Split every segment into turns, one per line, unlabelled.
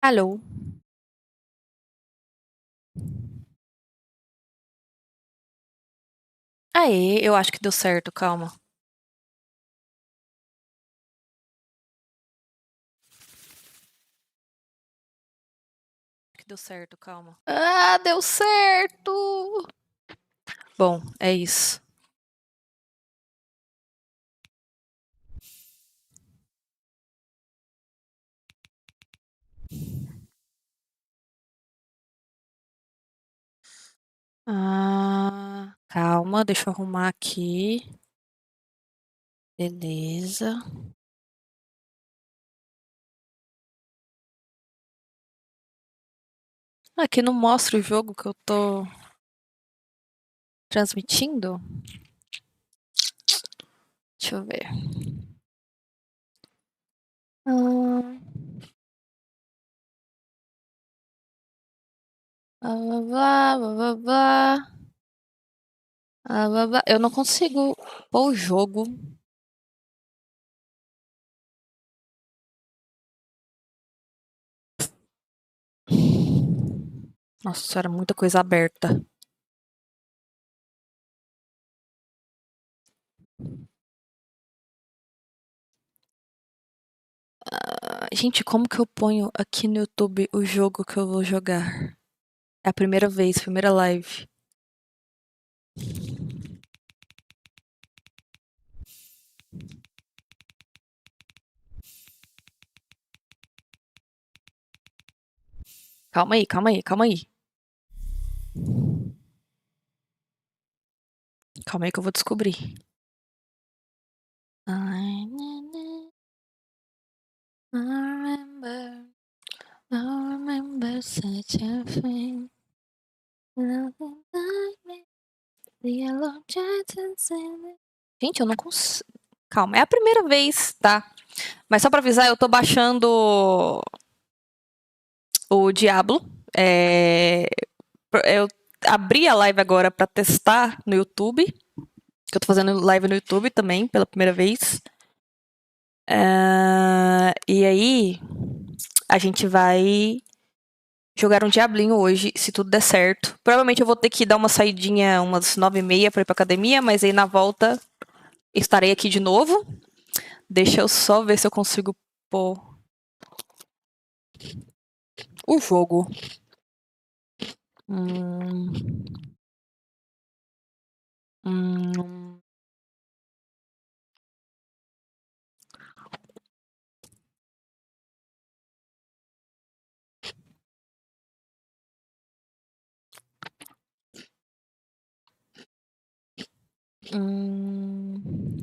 Alô? Aê, eu acho que deu certo, calma. Que deu certo, calma. Ah, deu certo! Bom, é isso. Calma, deixa eu arrumar aqui. Beleza. Aqui não mostra o jogo que eu tô transmitindo? Deixa eu ver. Hum, blá, blá, blá, blá, blá, blá, blá, blá. Eu não consigo pôr o jogo. Nossa senhora, muita coisa aberta. Gente, como que eu ponho aqui no YouTube o jogo que eu vou jogar? É a primeira vez, primeira live. Calma aí, calma aí, calma aí. Calma aí que eu vou descobrir. I remember such a thing. Gente, eu não consigo. Calma, é a primeira vez, tá? Mas só pra avisar, eu tô baixando o Diablo. Eu abri a live agora pra testar no YouTube. Que eu tô fazendo live no YouTube também, pela primeira vez. E aí, a gente vai jogar um diablinho hoje, se tudo der certo. Provavelmente eu vou ter que dar uma saidinha umas 9h30 pra ir pra academia, mas aí na volta estarei aqui de novo. Deixa eu só ver se eu consigo pôr o jogo. Hum, hum, hum.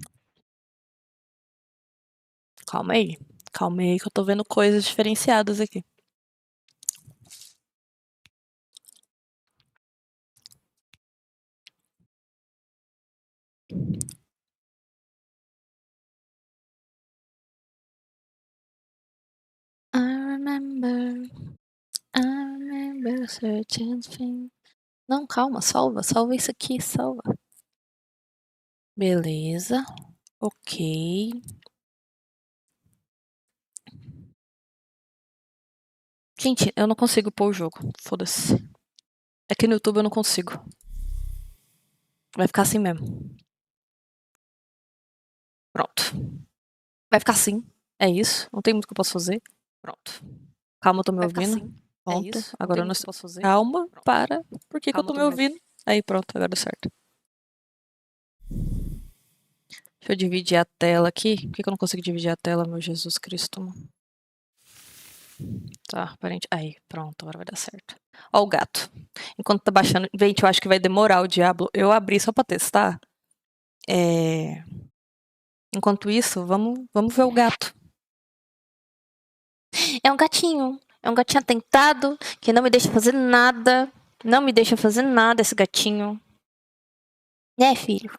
Calma aí. Calma aí que eu tô vendo coisas diferenciadas aqui. I remember certain things. Não, calma, salva, salva isso aqui, salva. Beleza, ok. Gente, eu não consigo pôr o jogo, foda-se. Aqui no YouTube eu não consigo. Vai ficar assim mesmo. Pronto. Vai ficar assim, é isso, não tem muito o que eu posso fazer. Pronto. Calma, eu tô me ouvindo. Pronto, agora eu não sei. Calma, para. Por que eu tô me ouvindo? Aí, pronto, agora deu certo. Deixa eu dividir a tela aqui. Por que eu não consigo dividir a tela, meu Jesus Cristo? Tá, aparente. Aí, pronto, agora vai dar certo. Ó o gato. Enquanto tá baixando. Gente, eu acho que vai demorar o Diablo. Eu abri só pra testar. Enquanto isso, vamos ver o gato. É um gatinho. É um gatinho atentado que não me deixa fazer nada. Não me deixa fazer nada esse gatinho. Né, filho?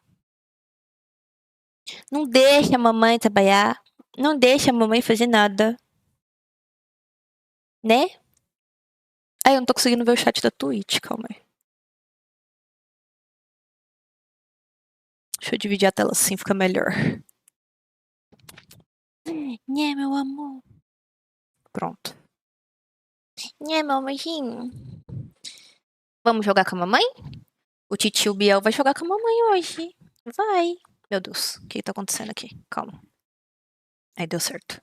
Não deixa a mamãe trabalhar. Não deixa a mamãe fazer nada. Né? Ai, eu não tô conseguindo ver o chat da Twitch, calma aí. Deixa eu dividir a tela assim, fica melhor. Né, meu amor? Pronto. Né, mamãezinho? Vamos jogar com a mamãe? O titio Biel vai jogar com a mamãe hoje. Vai. Meu Deus, o que tá acontecendo aqui? Calma. Aí deu certo.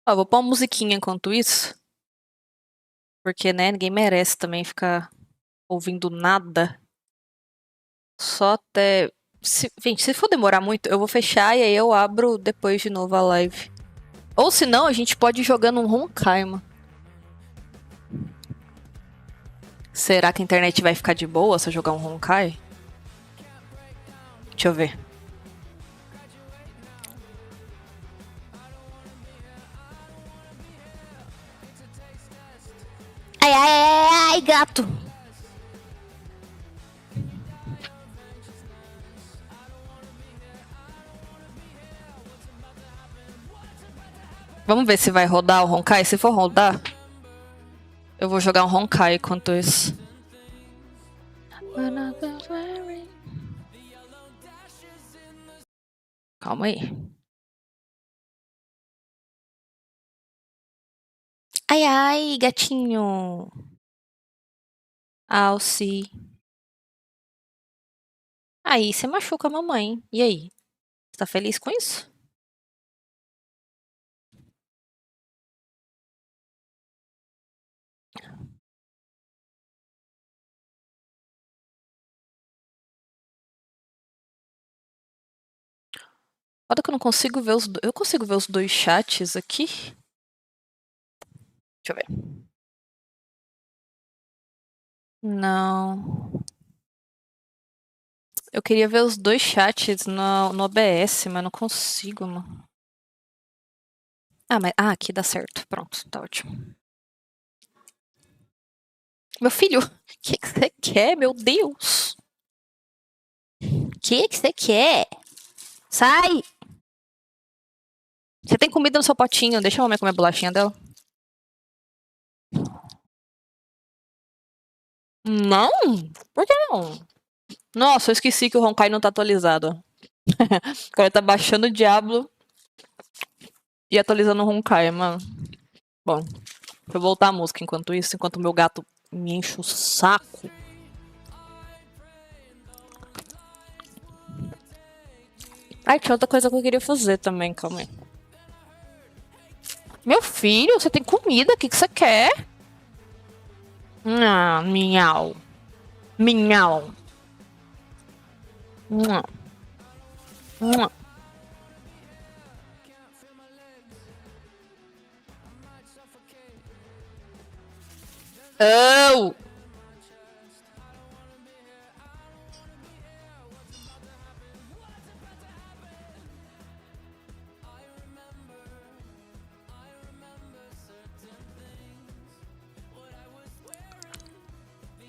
Ó, vou pôr uma musiquinha enquanto isso. Porque, né, ninguém merece também ficar ouvindo nada. Só até. Gente, se for demorar muito, eu vou fechar e aí eu abro depois de novo a live. Ou se não, a gente pode ir jogando um Honkai, mano. Será que a internet vai ficar de boa se eu jogar um Honkai? Deixa eu ver. Ai, ai, ai, ai, gato. Vamos ver se vai rodar o Honkai. Se for rodar, eu vou jogar um Honkai enquanto isso. Calma aí. Ai, ai, gatinho. Alce. Aí, você machuca a mamãe. E aí? Você tá feliz com isso? Olha que eu não consigo ver os... Eu consigo ver os dois chats aqui? Deixa eu ver. Não. Eu queria ver os dois chats no OBS, mas não consigo, mano. Ah, aqui dá certo. Pronto, tá ótimo. Meu filho, o que você quer, meu Deus? O que você quer? Sai! Você tem comida no seu potinho, deixa a mamãe comer a bolachinha dela. Não? Por que não? Nossa, eu esqueci que o Honkai não tá atualizado. Agora tá baixando o Diablo e atualizando o Honkai, mano. Bom, deixa eu voltar a música enquanto isso, enquanto o meu gato me enche o saco. Ai, tinha outra coisa que eu queria fazer também, calma aí. Meu filho, você tem comida, o que você quer? Ah, miau. Miau. Mua. Mua. Oh!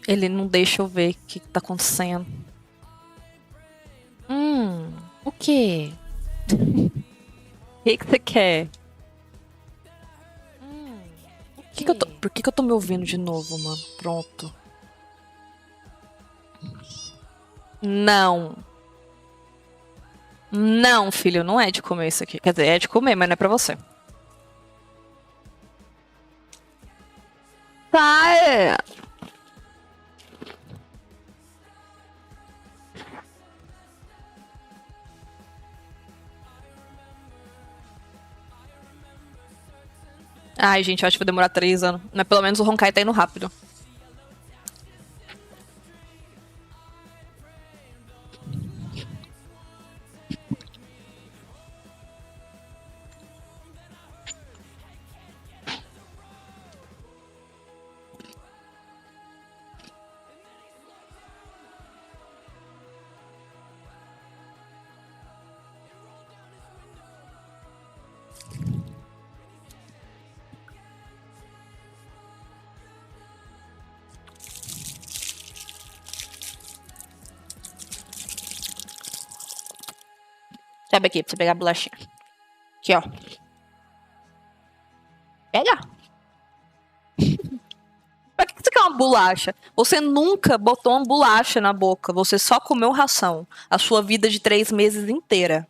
Ele não deixa eu ver o que tá acontecendo. O quê? O que você quer? Por que eu tô me ouvindo de novo, mano? Pronto. Não. Não, filho, não é de comer isso aqui. Quer dizer, é de comer, mas não é pra você. Sai! Ai, gente, eu acho que vai demorar 3 anos. Mas pelo menos o Honkai tá indo rápido. Sabe aqui, pra você pegar a bolachinha. Aqui, ó. Pega. Pra que você quer uma bolacha. Você nunca botou uma bolacha na boca. Você só comeu ração. A sua vida de 3 meses inteira.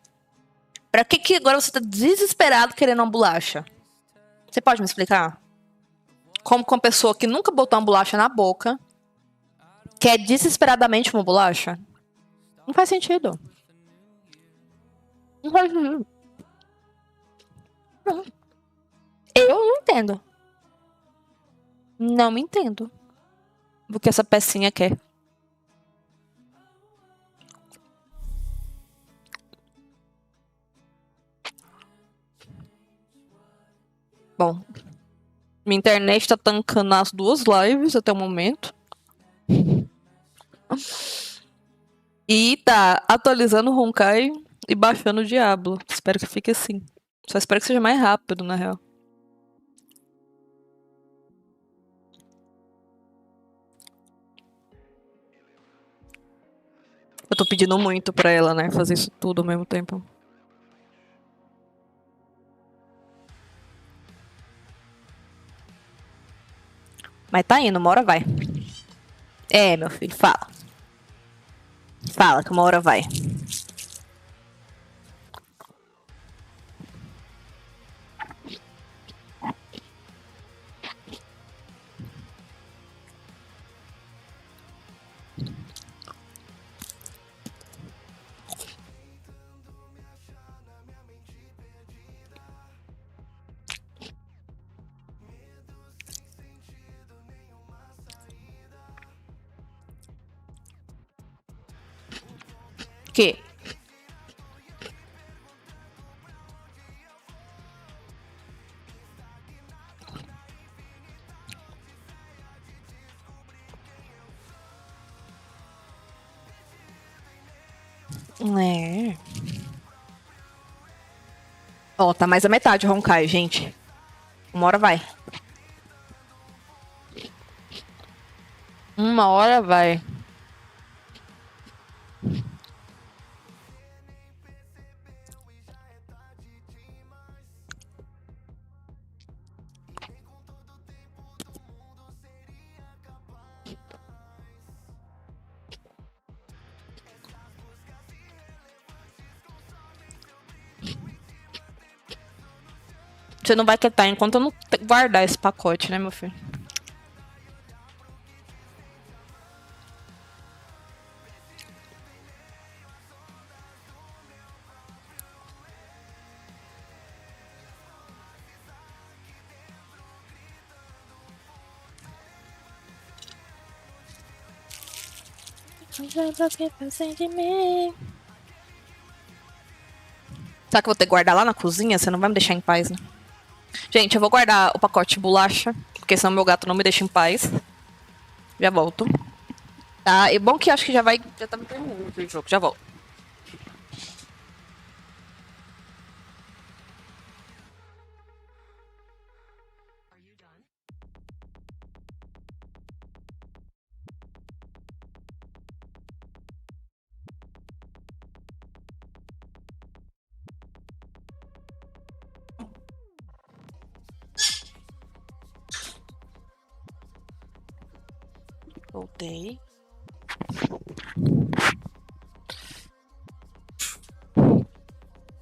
Pra que agora você tá desesperado querendo uma bolacha? Você pode me explicar? Como com uma pessoa que nunca botou uma bolacha na boca quer desesperadamente uma bolacha? Não faz sentido. Não faz sentido. Não. Eu não entendo. Não me entendo. O que essa pecinha quer. Bom, minha internet tá tancando as 2 lives até o momento. E tá atualizando o Honkai e baixando o Diablo. Espero que fique assim. Só espero que seja mais rápido, na real. Eu tô pedindo muito pra ela, né? Fazer isso tudo ao mesmo tempo. Mas tá indo, uma hora vai. É, meu filho, fala. Fala que uma hora vai. Que? É. Ó, tá mais a metade o Honkai, gente. Uma hora vai. Uma hora vai. Você não vai quietar enquanto eu não guardar esse pacote, né, meu filho? Será que eu vou ter que guardar lá na cozinha? Você não vai me deixar em paz, né? Gente, eu vou guardar o pacote de bolacha, porque senão meu gato não me deixa em paz. Já volto. Tá, e bom que acho que já vai... Já tá me terminando o jogo, já volto. Voltei.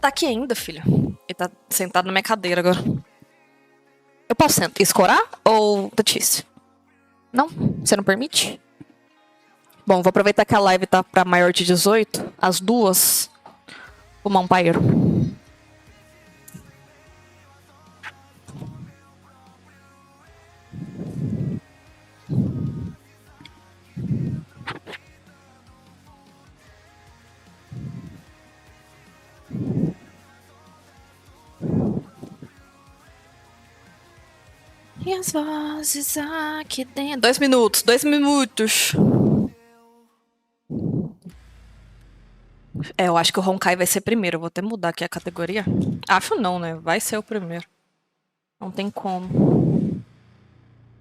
Tá aqui ainda, filho. Ele tá sentado na minha cadeira agora. Eu posso escorar ou tá difícil? Não? Você não permite? Bom, vou aproveitar que a live tá pra maior de 18. As 2. Fumar um paeiro. E as vozes aqui dentro. 2 minutos, 2 minutos. É, eu acho que o Honkai vai ser primeiro. Eu vou até mudar aqui a categoria. Acho não, né? Vai ser o primeiro. Não tem como.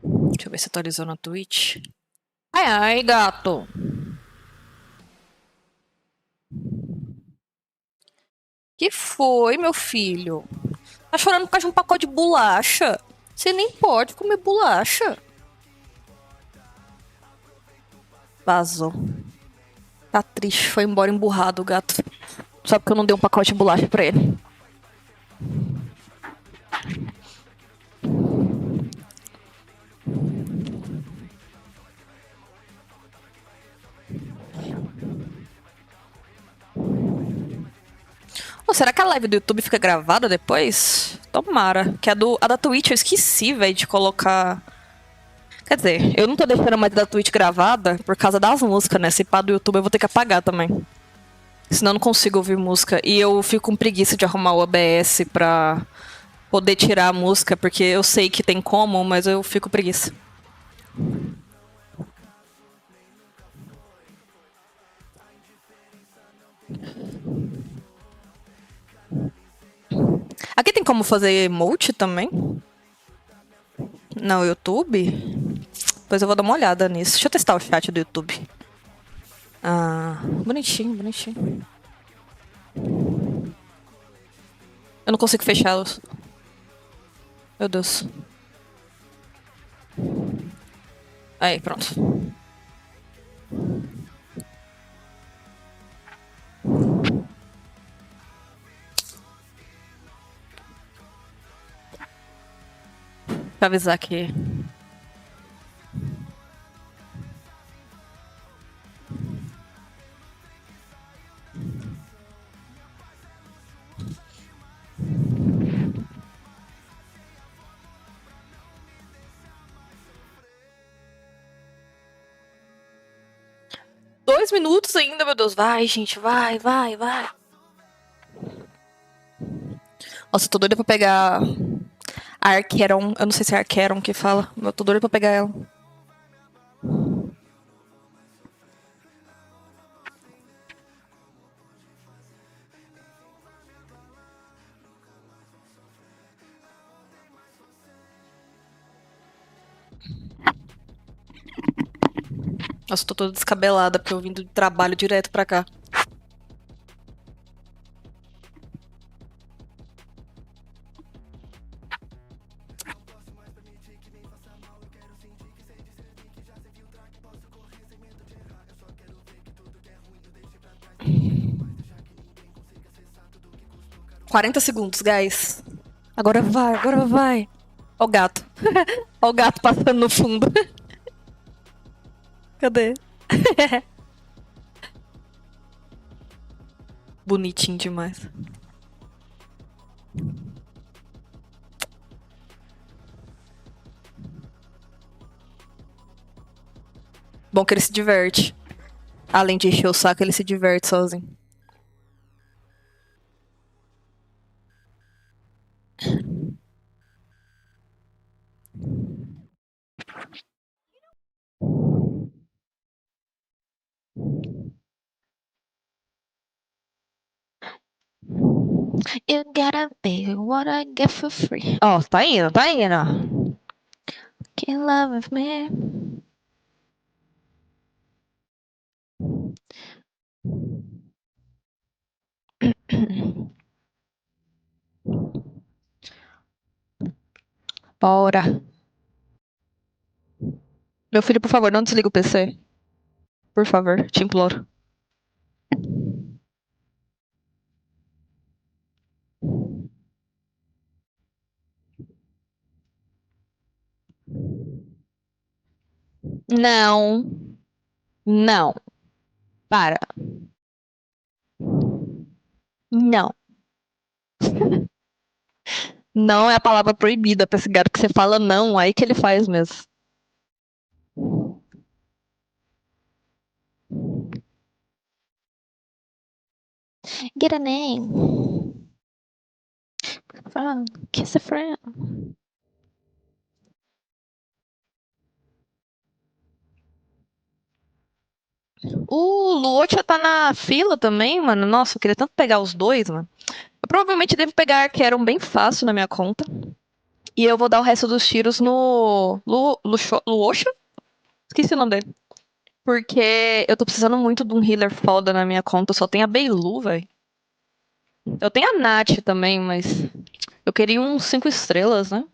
Deixa eu ver se atualizou na Twitch. Ai, ai, gato. Que foi, meu filho? Tá chorando por causa de um pacote de bolacha? Você nem pode comer bolacha. Vazou. Tá triste, foi embora emburrado o gato. Só porque eu não dei um pacote de bolacha pra ele. Oh, será que a live do YouTube fica gravada depois? Tomara. Que a da Twitch eu esqueci, velho, de colocar. Quer dizer, eu não tô deixando mais da Twitch gravada por causa das músicas, né? Se pá do YouTube eu vou ter que apagar também. Senão eu não consigo ouvir música. E eu fico com preguiça de arrumar o OBS pra poder tirar a música, porque eu sei que tem como, mas eu fico com preguiça. Aqui tem como fazer emote também? No YouTube? Depois eu vou dar uma olhada nisso. Deixa eu testar o chat do YouTube. Ah, bonitinho, bonitinho. Eu não consigo fechar os. Meu Deus. Aí, pronto. Deixa eu avisar aqui. Dois minutos ainda, meu Deus. Vai, gente, vai, vai, vai. Nossa, eu tô doida pra pegar a Archeron. Eu não sei se é Archeron que fala, mas eu tô doida pra pegar ela. Nossa, eu tô toda descabelada porque eu vim do trabalho direto pra cá. Quarenta segundos, guys. Agora vai, agora vai. Ó o gato. Ó o gato passando no fundo. Cadê? Bonitinho demais. Bom que ele se diverte. Além de encher o saco, ele se diverte sozinho. You gotta pay what I get for free. Ó, tá indo, tá indo. Can love with me. Bora. Meu filho, por favor, não desliga o PC. Por favor, te imploro. Não. Não. Para. Não. Não é a palavra proibida pra esse gato que você fala não, aí que ele faz mesmo. Get a name. Kiss a friend. O Luocha tá na fila também, mano. Nossa, eu queria tanto pegar os dois, mano. Eu provavelmente devo pegar que eram bem fácil na minha conta. E eu vou dar o resto dos tiros no Luocha? Esqueci o nome dele. Porque eu tô precisando muito de um healer foda na minha conta. Só tem a Beilu, velho. Eu tenho a Nath também, mas eu queria uns 5 estrelas, né?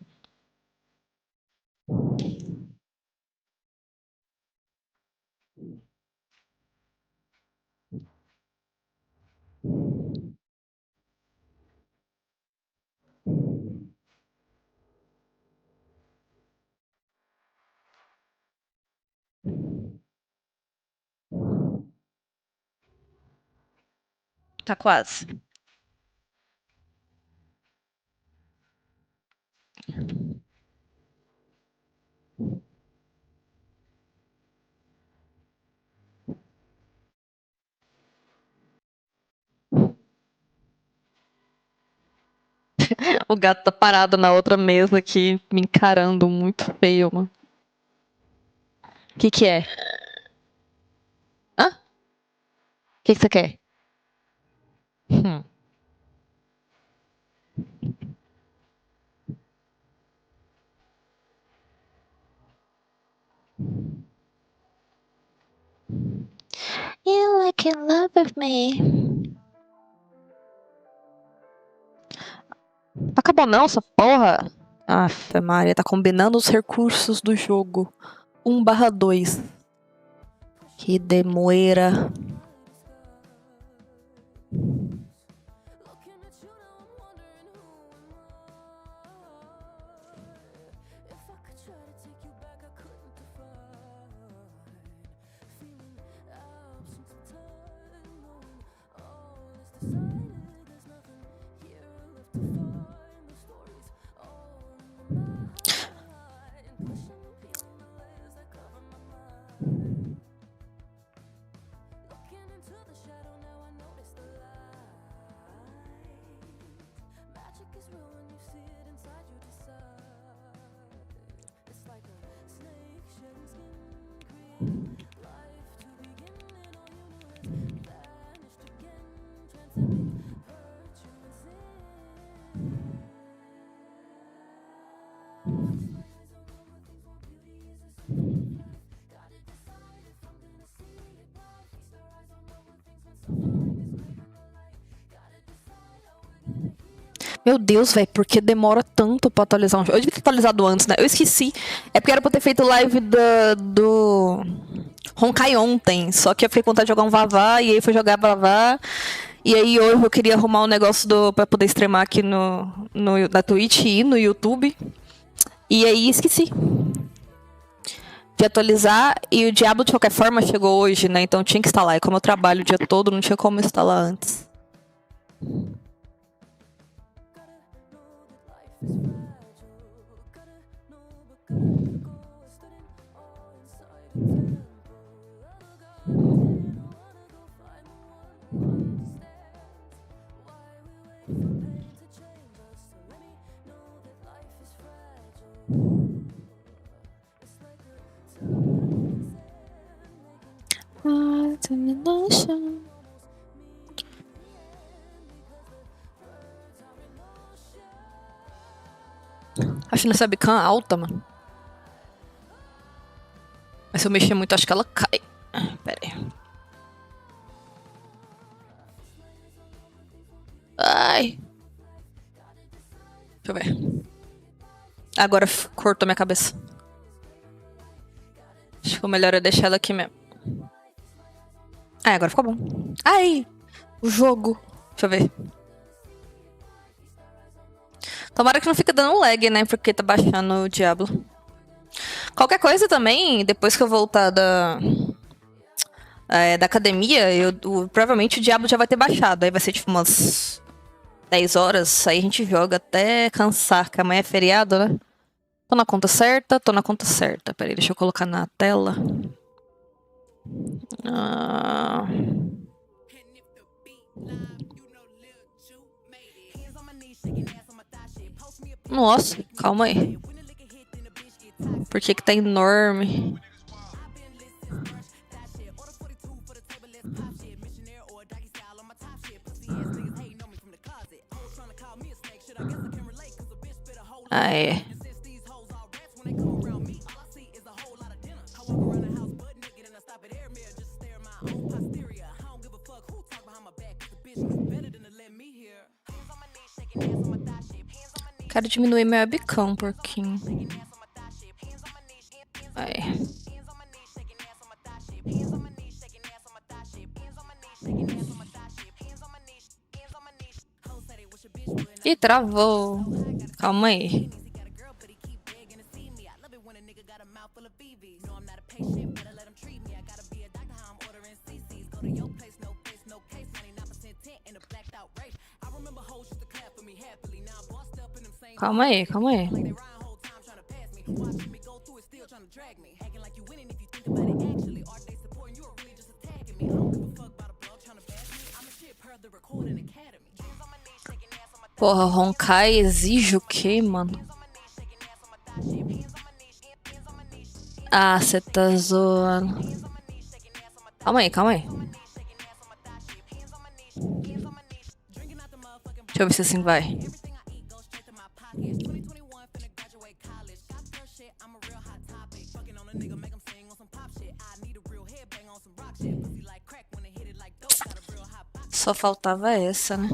Tá quase. O gato tá parado na outra mesa aqui, me encarando muito feio, mano. O que é? Hã? O que você quer? Hum. You like in love with me. Acabou não, essa porra? Aff, Maria, tá combinando os recursos do jogo. 1/2. Que demoira. Meu Deus, velho, por que demora tanto pra atualizar um jogo? Eu devia ter atualizado antes, né? Eu esqueci. É porque era pra ter feito live do Honkai ontem. Só que eu fiquei com vontade de jogar um Vavá, e aí fui jogar Vavá. E aí hoje eu queria arrumar um negócio pra poder streamar aqui na Twitch e no YouTube. E aí esqueci de atualizar. E o Diablo, de qualquer forma, chegou hoje, né? Então tinha que instalar. E como eu trabalho o dia todo, não tinha como instalar antes. Acho nessa webcam alta, mano. Mas se eu mexer muito, acho que ela cai. Pera aí. Ai. Deixa eu ver. Agora cortou minha cabeça. Acho que o melhor é deixar ela aqui mesmo. Ah, agora ficou bom. Ai! O jogo. Deixa eu ver. Tomara que não fique dando lag, né? Porque tá baixando o Diablo. Qualquer coisa também, depois que eu voltar da academia, provavelmente o Diablo já vai ter baixado. Aí vai ser tipo umas 10 horas. Aí a gente joga até cansar, que amanhã é feriado, né? Tô na conta certa? Tô na conta certa. Peraí, deixa eu colocar na tela. Nossa, calma aí. Por que tá enorme? Ah, é. Quero diminuir meu webcam um pouquinho. Aí. Ih, travou. Calma aí. Calma aí, calma aí. Porra, Honkai exige o quê, mano? Ah, você tá zoando. Calma aí, calma aí. Deixa eu ver se assim vai. Só faltava essa, né?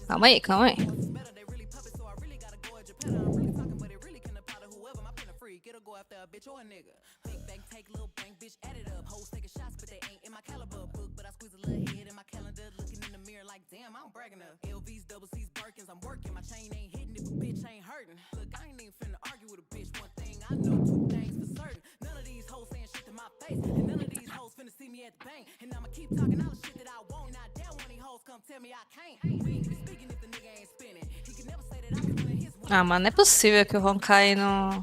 Calma aí, calma aí. Ah, mano, não é possível que o Honkai não...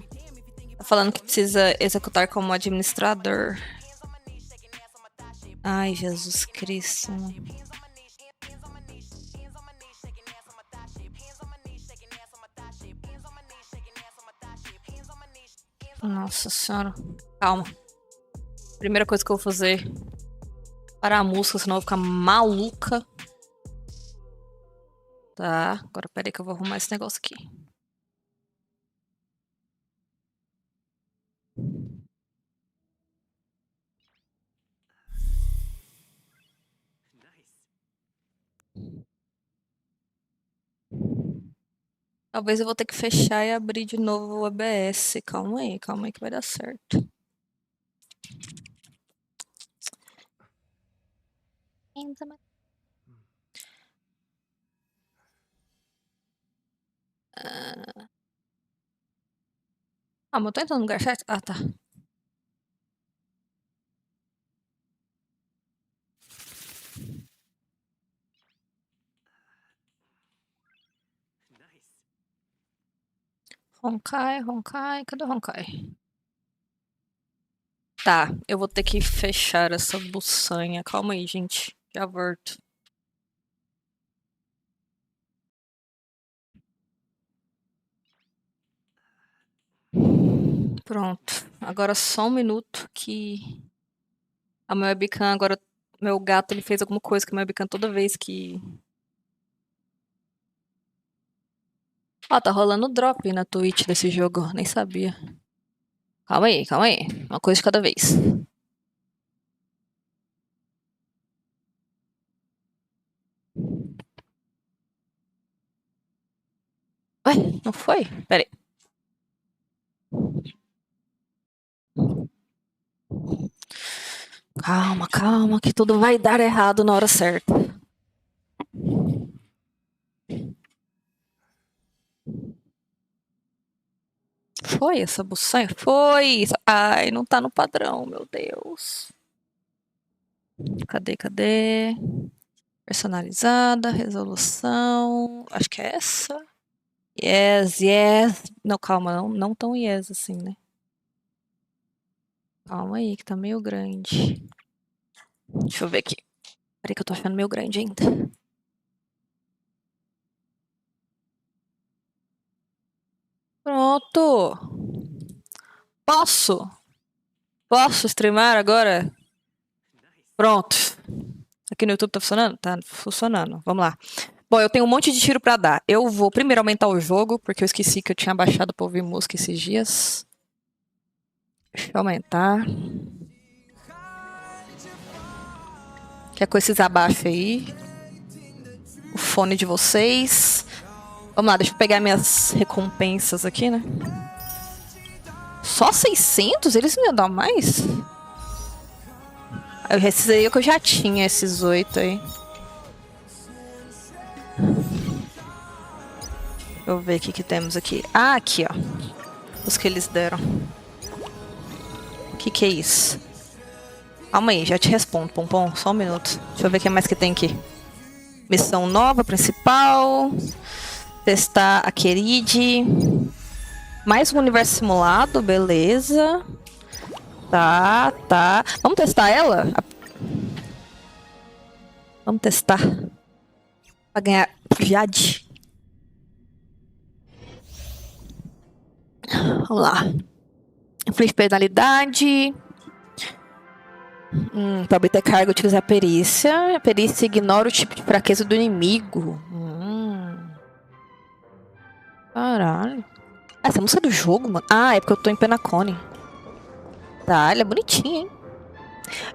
Tá falando que precisa executar como administrador. Ai, Jesus Cristo. Nossa senhora. Calma. Primeira coisa que eu vou fazer. Parar a música, senão eu vou ficar maluca. Tá, agora peraí que eu vou arrumar esse negócio aqui. Talvez eu vou ter que fechar e abrir de novo o OBS. Calma aí que vai dar certo. Ah, mas eu tô entrando no lugar certo? Ah, tá. Honkai, Honkai, cadê o Honkai? Tá, eu vou ter que fechar essa buçanha. Calma aí, gente. Já volto. Pronto. Agora só um minuto que a minha webcam agora... Meu gato, ele fez alguma coisa com a minha webcam toda vez que... Ó, tá rolando drop na Twitch desse jogo. Nem sabia. Calma aí, calma aí. Uma coisa de cada vez. Ué, não foi? Pera aí. Calma, calma, que tudo vai dar errado na hora certa. Foi essa buçanha? Foi! Ai, não tá no padrão, meu Deus. Cadê, cadê? Personalizada, resolução. Acho que é essa. Yes, yes. Não, calma, não tão yes assim, né? Calma aí, que tá meio grande. Deixa eu ver aqui. Peraí que eu tô achando meio grande ainda. Pronto! Posso? Posso streamar agora? Pronto. Aqui no YouTube tá funcionando? Tá funcionando. Vamos lá. Bom, eu tenho um monte de tiro pra dar. Eu vou primeiro aumentar o jogo, porque eu esqueci que eu tinha baixado pra ouvir música esses dias. Deixa eu aumentar. Quer coisas abaixo aí. O fone de vocês. Vamos lá, deixa eu pegar minhas recompensas aqui, né? Só 600? Eles me dão mais? Esses aí é que eu já tinha, esses 8 aí. Deixa eu ver o que temos aqui. Ah, aqui, ó. Os que eles deram. O que é isso? Calma aí, já te respondo, Pompom. Só um minuto. Deixa eu ver o que mais que tem aqui. Missão nova, principal. Testar a Queride. Mais um universo simulado, beleza. Tá. Vamos testar ela? Vamos testar. Pra ganhar Jade. Vamos lá. Inflige penalidade. Pra obter carga, utilizar a perícia. A perícia ignora o tipo de fraqueza do inimigo. Caralho. Essa música é do jogo, mano. Ah, é porque eu tô em Penacone. Tá, ela é bonitinha, hein?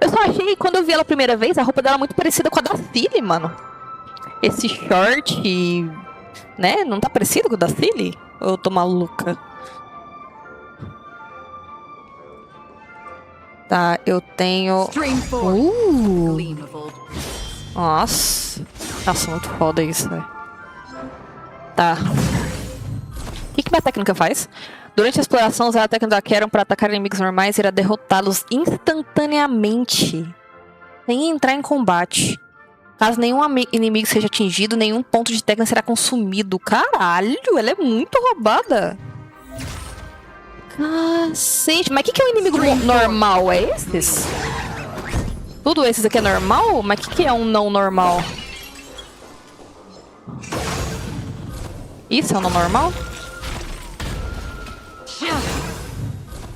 Eu só achei, quando eu vi ela a primeira vez, a roupa dela é muito parecida com a da Cilly, mano. Esse short, né? Não tá parecido com o da Cilly? Ou eu tô maluca? Tá, eu tenho... Nossa. Nossa, muito foda isso, velho. Tá. O que minha técnica faz? Durante a exploração, usar a técnica da Karen para atacar inimigos normais e irá derrotá-los instantaneamente, sem entrar em combate. Caso nenhum inimigo seja atingido, nenhum ponto de técnica será consumido. Caralho, ela é muito roubada. Cacete, mas o que é um inimigo normal? É esses? Tudo esses aqui é normal? Mas o que é um não normal? Isso é um não normal?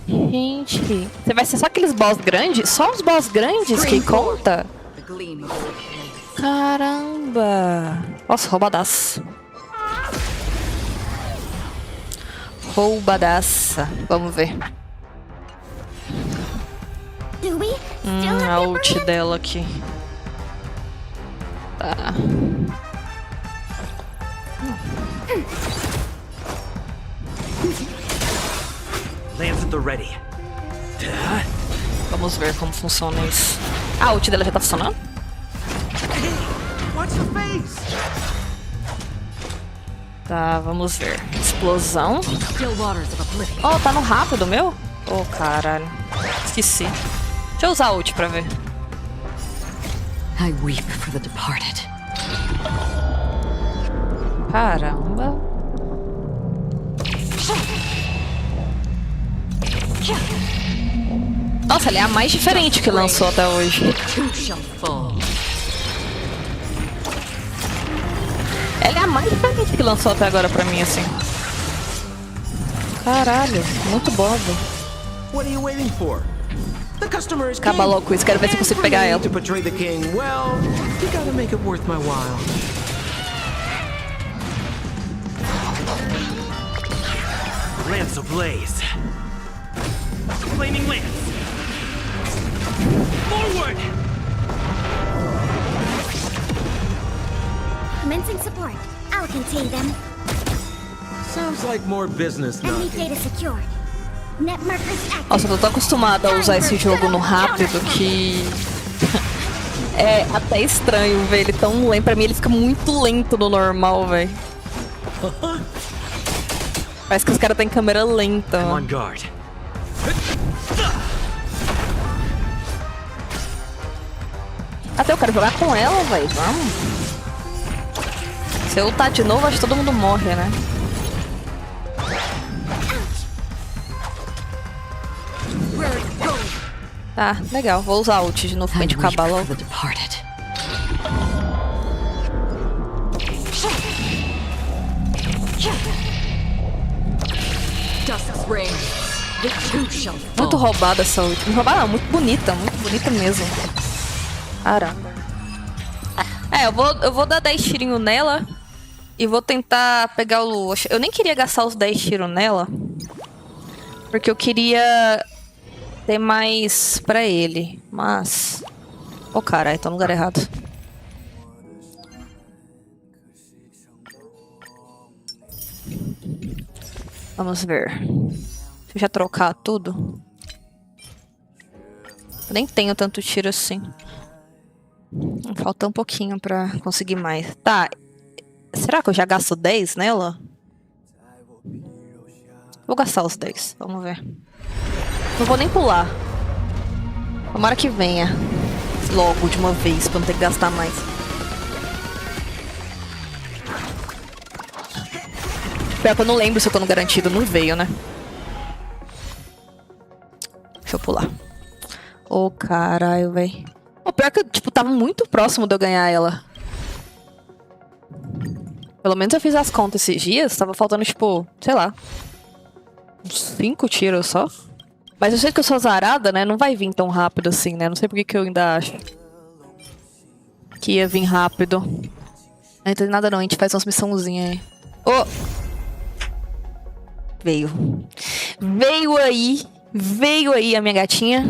Gente, você vai ser só aqueles boss grandes? Só os boss grandes que conta? Caramba! Nossa, roubadaço. Roubadaça. Vamos ver. A ult dela aqui. Tá. Vamos ver como funciona isso. A ult dela já tá funcionando? Tá, vamos ver. Explosão. Oh, tá no rápido, meu? Oh, caralho. Esqueci. Deixa eu usar a ult pra ver.
I weep for the departed.
Caramba. Nossa, ela é a mais diferente que lançou até hoje. Ela é a mais diferente que lançou até agora pra mim, assim. Caralho, muito boa. Acaba logo com isso, quero ver se eu consigo pegar ela.
Lance ablaze. Flaming lance. Forward!
Commencing support. I'll contain them.
Sounds like more business
Enemy
knocking.
data secured. Net markers active.
Nossa, eu tô tão acostumada a usar esse jogo no rápido que... é até estranho ver ele tão lento. Pra mim ele fica muito lento no normal, velho. Parece que os caras têm câmera lenta.
I'm on guard.
Até eu quero jogar com ela, velho. Vamos. Se eu ultar de novo, acho que todo mundo morre, né? Tá, legal. Vou usar a ult de novo pra gente acabar logo. Muito roubada essa ult. Não roubada não, muito bonita mesmo. Caramba. É, eu vou dar 10 tirinhos nela e vou tentar pegar o... Eu nem queria gastar os 10 tiros nela, porque eu queria ter mais pra ele, mas... Oh, caralho, tô no lugar errado. Vamos ver. Deixa eu já trocar tudo. Eu nem tenho tanto tiro assim. Falta um pouquinho pra conseguir mais. Tá. Será que eu já gasto 10 nela? Vou gastar os 10. Vamos ver. Não vou nem pular. Tomara que venha logo de uma vez, pra não ter que gastar mais. Pior que eu não lembro se eu tô no garantido. Não veio, né? Deixa eu pular. Ô, caralho, véi. O pior que, tipo, tava muito próximo de eu ganhar ela. Pelo menos eu fiz as contas esses dias. Tava faltando, tipo, sei lá, uns 5 tiros só. Mas eu sei que eu sou azarada, né? Não vai vir tão rápido assim, né? Não sei por que eu ainda acho que ia vir rápido. Não tem nada não, a gente faz umas missãozinhas aí. Oh! Veio. Veio aí a minha gatinha.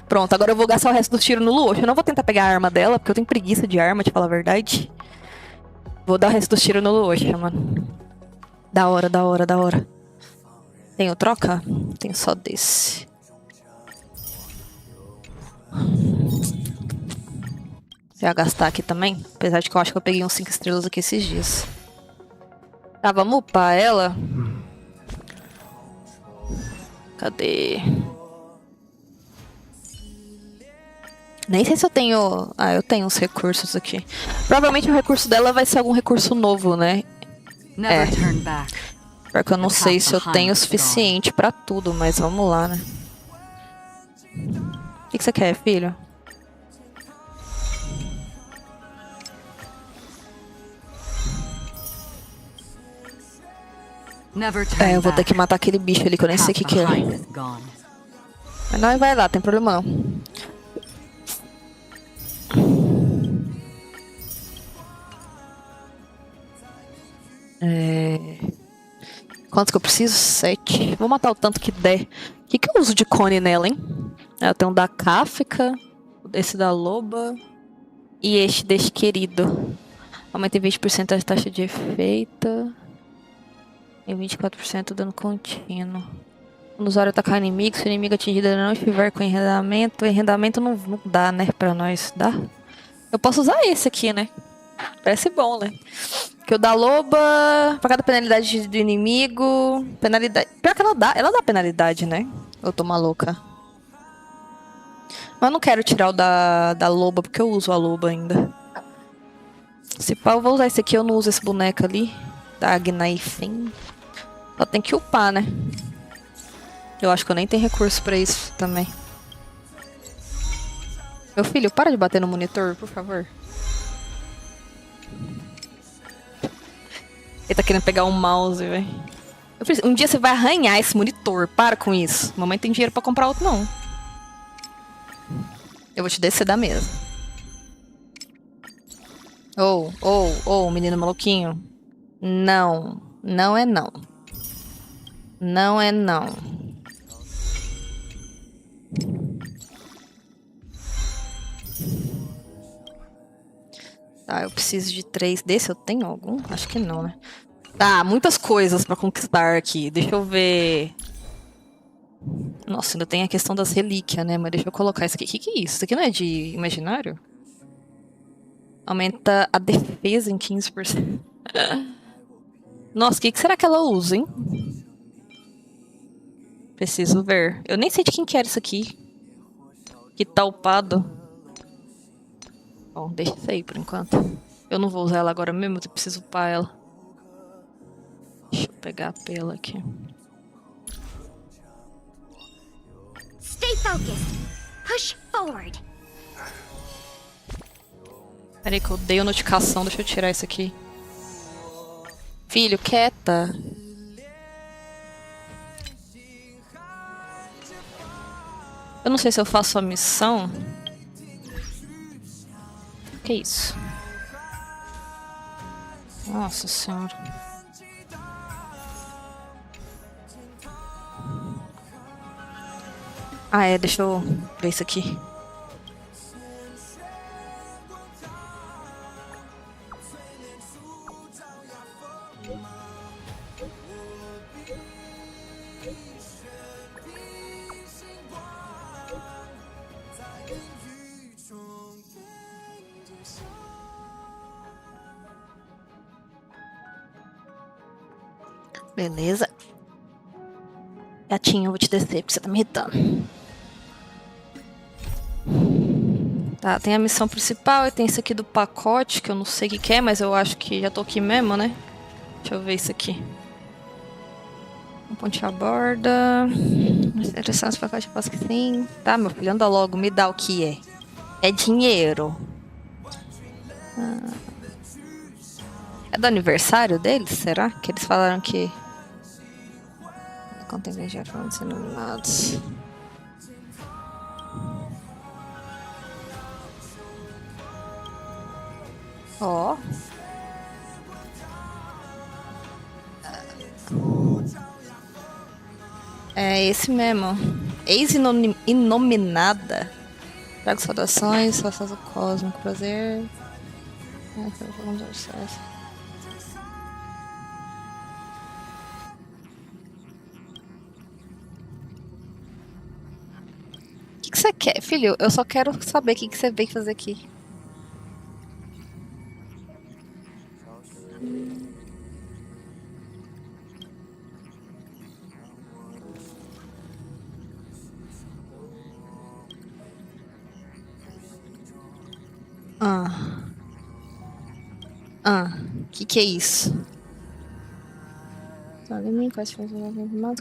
Pronto, agora eu vou gastar o resto dos tiros no Luoxo. Eu não vou tentar pegar a arma dela, porque eu tenho preguiça de arma, de falar a verdade. Vou dar o resto dos tiros no Luoxo, mano. Da hora. Tenho troca? Tenho só desse. Vou gastar aqui também. Apesar de que eu acho que eu peguei uns 5 estrelas aqui esses dias. Tá, vamos upar ela. Cadê? Nem sei se eu tenho... Ah, eu tenho uns recursos aqui. Provavelmente o recurso dela vai ser algum recurso novo, né? É. Porque eu não sei se eu tenho o suficiente pra tudo, mas vamos lá, né? O que você quer, filho? É, eu vou ter que matar aquele bicho ali que eu nem sei o que é. Mas não, vai lá, tem problema não. Quantos que eu preciso? 7. Vou matar o tanto que der. O que eu uso de cone nela, hein? Eu tenho um da Kafka, esse da Loba e este deste querido. Aumenta em 20% a taxa de efeito. E 24% dano contínuo. Quando o usuário atacar inimigo, se o inimigo atingido não estiver com enredamento, o enredamento não dá, né, pra nós. Dá? Eu posso usar esse aqui, né? Parece bom, né? Que o da Loba, pra cada penalidade do inimigo, penalidade... Pior que ela dá penalidade, né? Eu tô maluca. Mas eu não quero tirar o da Loba, porque eu uso a Loba ainda. Se pá, eu vou usar esse aqui, eu não uso esse boneco ali. Da Agnaifen. Só tem que upar, né? Eu acho que eu nem tenho recurso pra isso também. Meu filho, para de bater no monitor, por favor. Ele tá querendo pegar um mouse, velho. Um dia você vai arranhar esse monitor. Para com isso. Mamãe tem dinheiro pra comprar outro, não. Eu vou te descer da mesa. Menino maluquinho. Não. Não é não. Não é não. Tá, eu preciso de 3 desse. Eu tenho algum? Acho que não, né? Tá, muitas coisas pra conquistar aqui. Deixa eu ver. Nossa, ainda tem a questão das relíquias, né? Mas deixa eu colocar isso aqui. O que é isso? Isso aqui não é de imaginário? Aumenta a defesa em 15%. Nossa, o que será que ela usa, hein? Preciso ver. Eu nem sei de quem que era isso aqui. Que tá upado. Bom, deixa isso aí por enquanto. Eu não vou usar ela agora mesmo, eu preciso upar ela. Deixa eu pegar a pela aqui.
Stay focused. Push forward.
Peraí que eu dei a notificação, deixa eu tirar isso aqui. Filho, quieta. Eu não sei se eu faço a missão. Que isso? Nossa senhora. Ah, é, deixa eu ver isso aqui. Beleza. Gatinho, eu vou te descer porque você tá me irritando. Tá, tem a missão principal e tem isso aqui do pacote, que eu não sei o que é, mas eu acho que já tô aqui mesmo, né? Deixa eu ver isso aqui. Ponte a borda. Interessante esse pacote, posso que sim. Tá, meu filho, anda logo, me dá o que é. É dinheiro. É do aniversário deles, será? Que eles falaram que... Contém já foram denominados. Ó. É esse mesmo. Ex-inominada. Trago saudações, faças do cósmico, prazer. O que você quer, filho? Eu só quero saber o que você veio fazer aqui. Que é isso?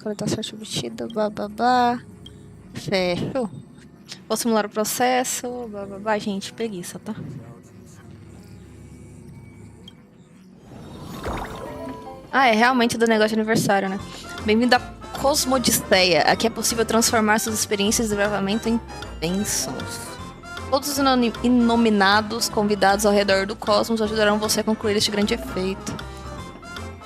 Coletar sorte obtida, bababá. Fecho. Vou simular o processo, bababá. Gente, preguiça, tá? Ah, é realmente do negócio de aniversário, né? Bem-vindo à Cosmodiceia. Aqui é possível transformar suas experiências de desbravamento em bênçãos. Todos os inominados convidados ao redor do cosmos ajudarão você a concluir este grande efeito.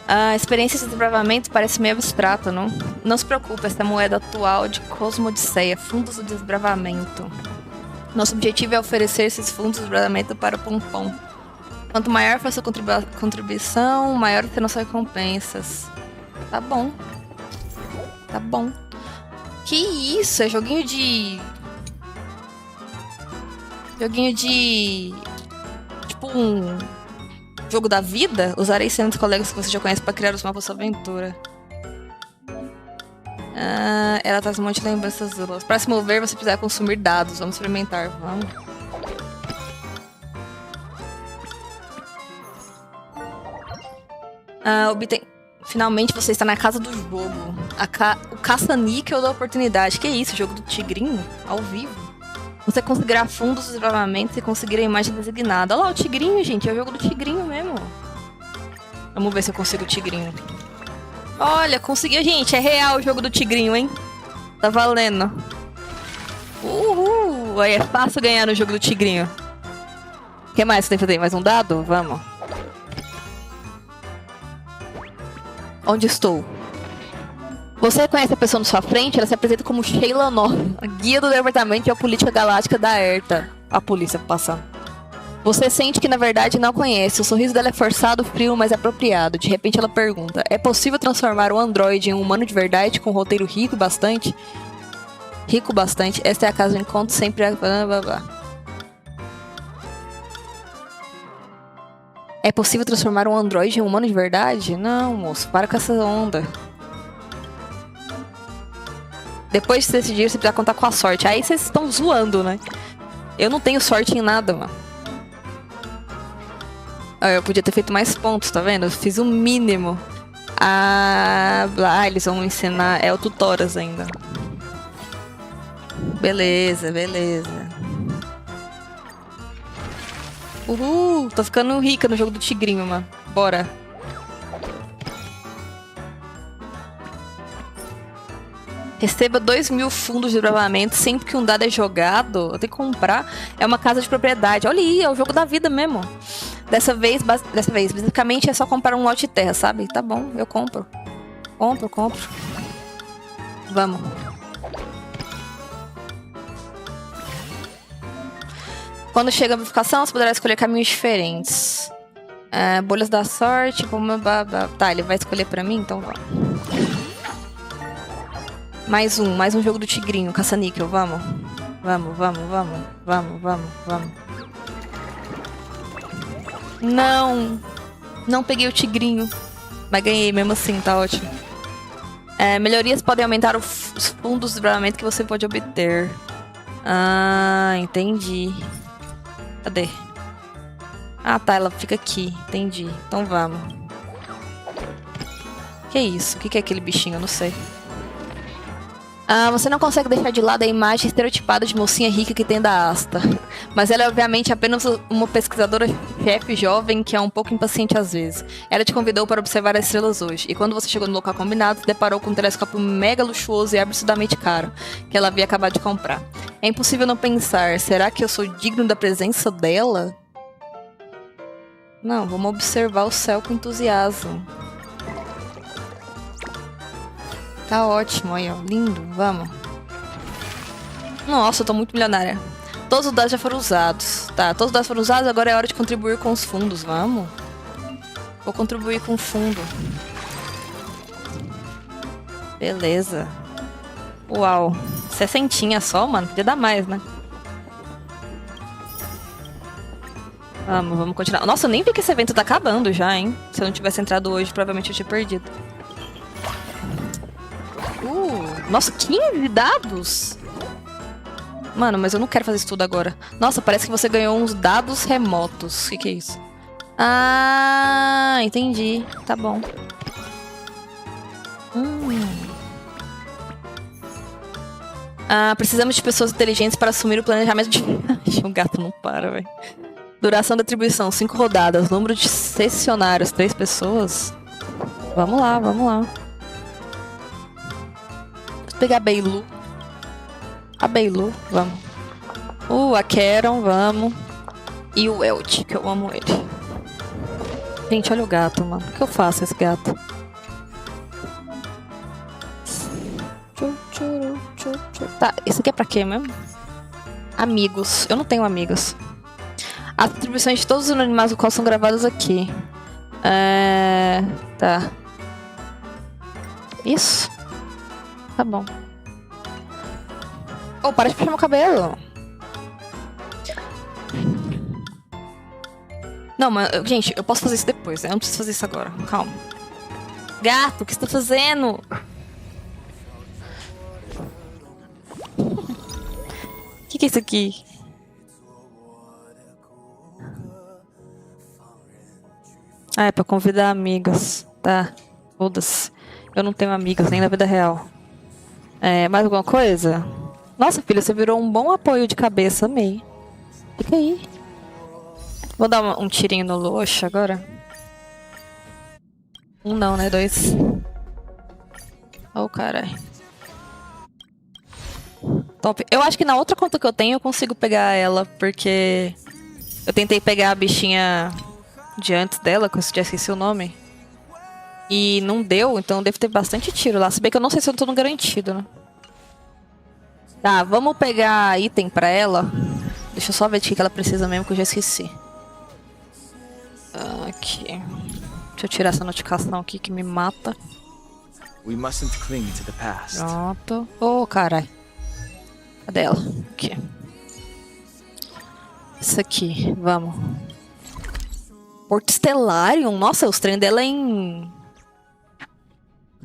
A experiência de desbravamento parece meio abstrata, não? Não se preocupe, esta é a moeda atual de Cosmodiceia, fundos do desbravamento. Nosso objetivo é oferecer esses fundos de desbravamento para o Pompom. Quanto maior for a sua contribuição, maior serão suas recompensas. Tá bom. Tá bom. Que isso? É joguinho de... Joguinho de... Tipo um... Jogo da vida? Usarei sendo os colegas que você já conhece para criar os mapas da sua aventura. Ela traz um monte de lembranças. Para se mover, você precisa consumir dados. Vamos experimentar. Vamos. Obtém... Finalmente você está na casa do jogo. O caça-níquel da oportunidade. Que isso? Jogo do tigrinho? Ao vivo? Você conseguirá fundos dos desbravamentos e conseguir a imagem designada. Olha lá o tigrinho, gente. É o jogo do tigrinho mesmo. Vamos ver se eu consigo o tigrinho. Olha, consegui. Gente, é real o jogo do tigrinho, hein? Tá valendo. Uhul. Aí é fácil ganhar no jogo do tigrinho. O que mais você tem que fazer? Mais um dado? Vamos. Onde estou? Você reconhece a pessoa na sua frente? Ela se apresenta como Sheila Nova, a guia do departamento de política galáctica da ERTA. A polícia passando. Você sente que na verdade não a conhece. O sorriso dela é forçado, frio, mas apropriado. De repente ela pergunta: é possível transformar um androide em um humano de verdade com um roteiro rico bastante? Rico bastante. Esta é a casa de encontro sempre... É possível transformar um androide em um humano de verdade? Não, moço. Para com essa onda. Depois de decidir, você precisa contar com a sorte. Aí vocês estão zoando, né? Eu não tenho sorte em nada, mano. Eu podia ter feito mais pontos, tá vendo? Eu fiz o mínimo. Eles vão ensinar... É o tutoras ainda. Beleza, beleza. Uhul! Tô ficando rica no jogo do tigrinho, mano. Bora. Receba 2.000 fundos de desbravamento sempre que um dado é jogado. Eu tenho que comprar. É uma casa de propriedade. Olha aí, é o jogo da vida mesmo. Dessa vez, basicamente, é só comprar um lote de terra, sabe? Tá bom, eu compro. Compro. Vamos. Quando chega a amplificação, você poderá escolher caminhos diferentes. Bolhas da sorte. Tá, ele vai escolher pra mim? Então vamos. Mais um jogo do tigrinho, caça-níquel, vamos. Vamos. Não peguei o tigrinho. Mas ganhei mesmo assim, tá ótimo. Melhorias podem aumentar os fundos de desbravamento que você pode obter. Entendi. Cadê? Ah, tá, ela fica aqui. Entendi. Então vamos. Que isso? O que é aquele bichinho? Eu não sei. Você não consegue deixar de lado a imagem estereotipada de mocinha rica que tem da Asta. Mas ela é obviamente apenas uma pesquisadora-chefe jovem que é um pouco impaciente às vezes. Ela te convidou para observar as estrelas hoje. E quando você chegou no local combinado, se deparou com um telescópio mega luxuoso e absurdamente caro, que ela havia acabado de comprar. É impossível não pensar, será que eu sou digno da presença dela? Não, vamos observar o céu com entusiasmo. Tá ótimo, aí ó, lindo, vamos. Nossa, eu tô muito milionária. Todos os dados já foram usados. Tá, todos os dados foram usados, agora é hora de contribuir com os fundos, vamos. Vou contribuir com o fundo. Beleza. Uau, 60 só, mano, podia dar mais, né? Vamos continuar. Nossa, eu nem vi que esse evento tá acabando já, hein? Se eu não tivesse entrado hoje, provavelmente eu tinha perdido. Nossa, 15 dados? Mano, mas eu não quero fazer isso tudo agora. Nossa, parece que você ganhou uns dados remotos. O que é isso? Ah, entendi. Tá bom. Precisamos de pessoas inteligentes para assumir o planejamento de... O gato não para, velho. Duração da atribuição, 5 rodadas. Número de sessionários, 3 pessoas. Vamos lá, vamos lá. Pegar a Beilu. A Beilu, vamos. A Karen, vamos. E o Elt, que eu amo ele. Gente, olha o gato, mano. O que eu faço esse gato? Tá, isso aqui é pra quê mesmo? Amigos. Eu não tenho amigos. As atribuições de todos os animais do qual são gravadas aqui. Tá. Isso. Tá bom. Para de puxar meu cabelo. Não, mas, gente, eu posso fazer isso depois, né? Eu não preciso fazer isso agora. Calma. Gato, o que você tá fazendo? O que é isso aqui? É pra convidar amigas. Tá. Foda-se. Eu não tenho amigas, nem na vida real. Mais alguma coisa? Nossa, filha, você virou um bom apoio de cabeça, amei. Fica aí. Vou dar um tirinho no Loxa agora. Não, né? 2. Caralho. Top. Eu acho que na outra conta que eu tenho eu consigo pegar ela, porque eu tentei pegar a bichinha de antes dela, que eu já esqueci o nome. E não deu, então deve ter bastante tiro lá. Se bem que eu não sei se eu tô no garantido, né? Tá, vamos pegar item pra ela. Deixa eu só ver de que ela precisa mesmo, que eu já esqueci. Aqui. Deixa eu tirar essa notificação aqui que me mata.
We mustn't cling to the past.
Pronto. Carai. Cadê ela? Aqui. Isso aqui, vamos. Porto Stellarium? Nossa, os trem dela é em...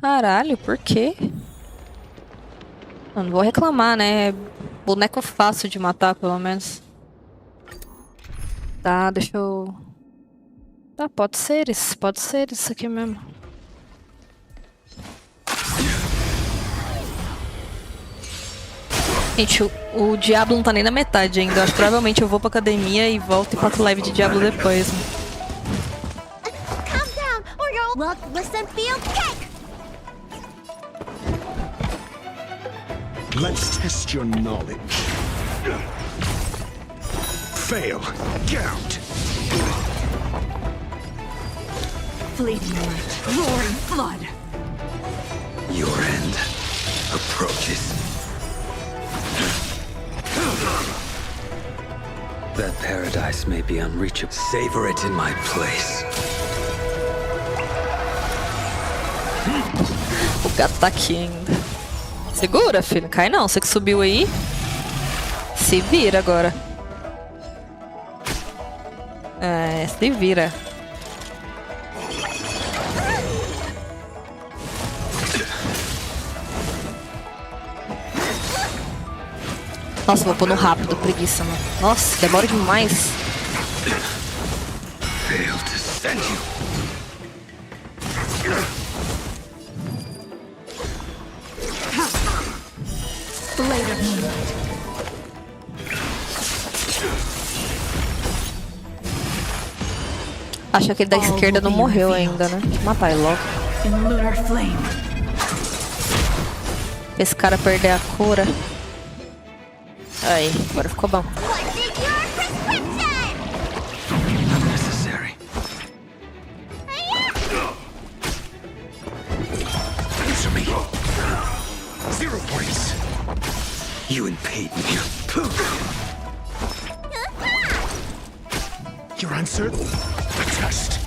Caralho, por quê? Eu não vou reclamar, né? Boneco fácil de matar, pelo menos. Tá, deixa eu... Tá, pode ser isso aqui mesmo. Gente, o Diablo não tá nem na metade ainda. Eu acho que provavelmente eu vou pra academia e volto e faço live de Diablo depois. Né?
Calm down, or you'll look, listen, feel, kick!
Let's test your knowledge. Fail. Count.
Fleeting light, roaring flood.
Your end approaches.
That paradise may be unreachable.
Savor it in my place.
O gato tá aqui ainda. Segura, filho. Cai não. Você que subiu aí. Se vira agora. Se vira. Nossa, vou pôr no rápido, preguiça, mano. Nossa, demora demais.
Fail to send you.
Blade of Moonlight.
Acho que aquele da esquerda não morreu ainda, né? Deixa eu matar ele logo.
In lunar flame.
Esse cara perder a cura. Aí, agora ficou bom.
What's in your prescription?
Unnecessary. Answer me. 0 points. You impede me. Your answer? A test.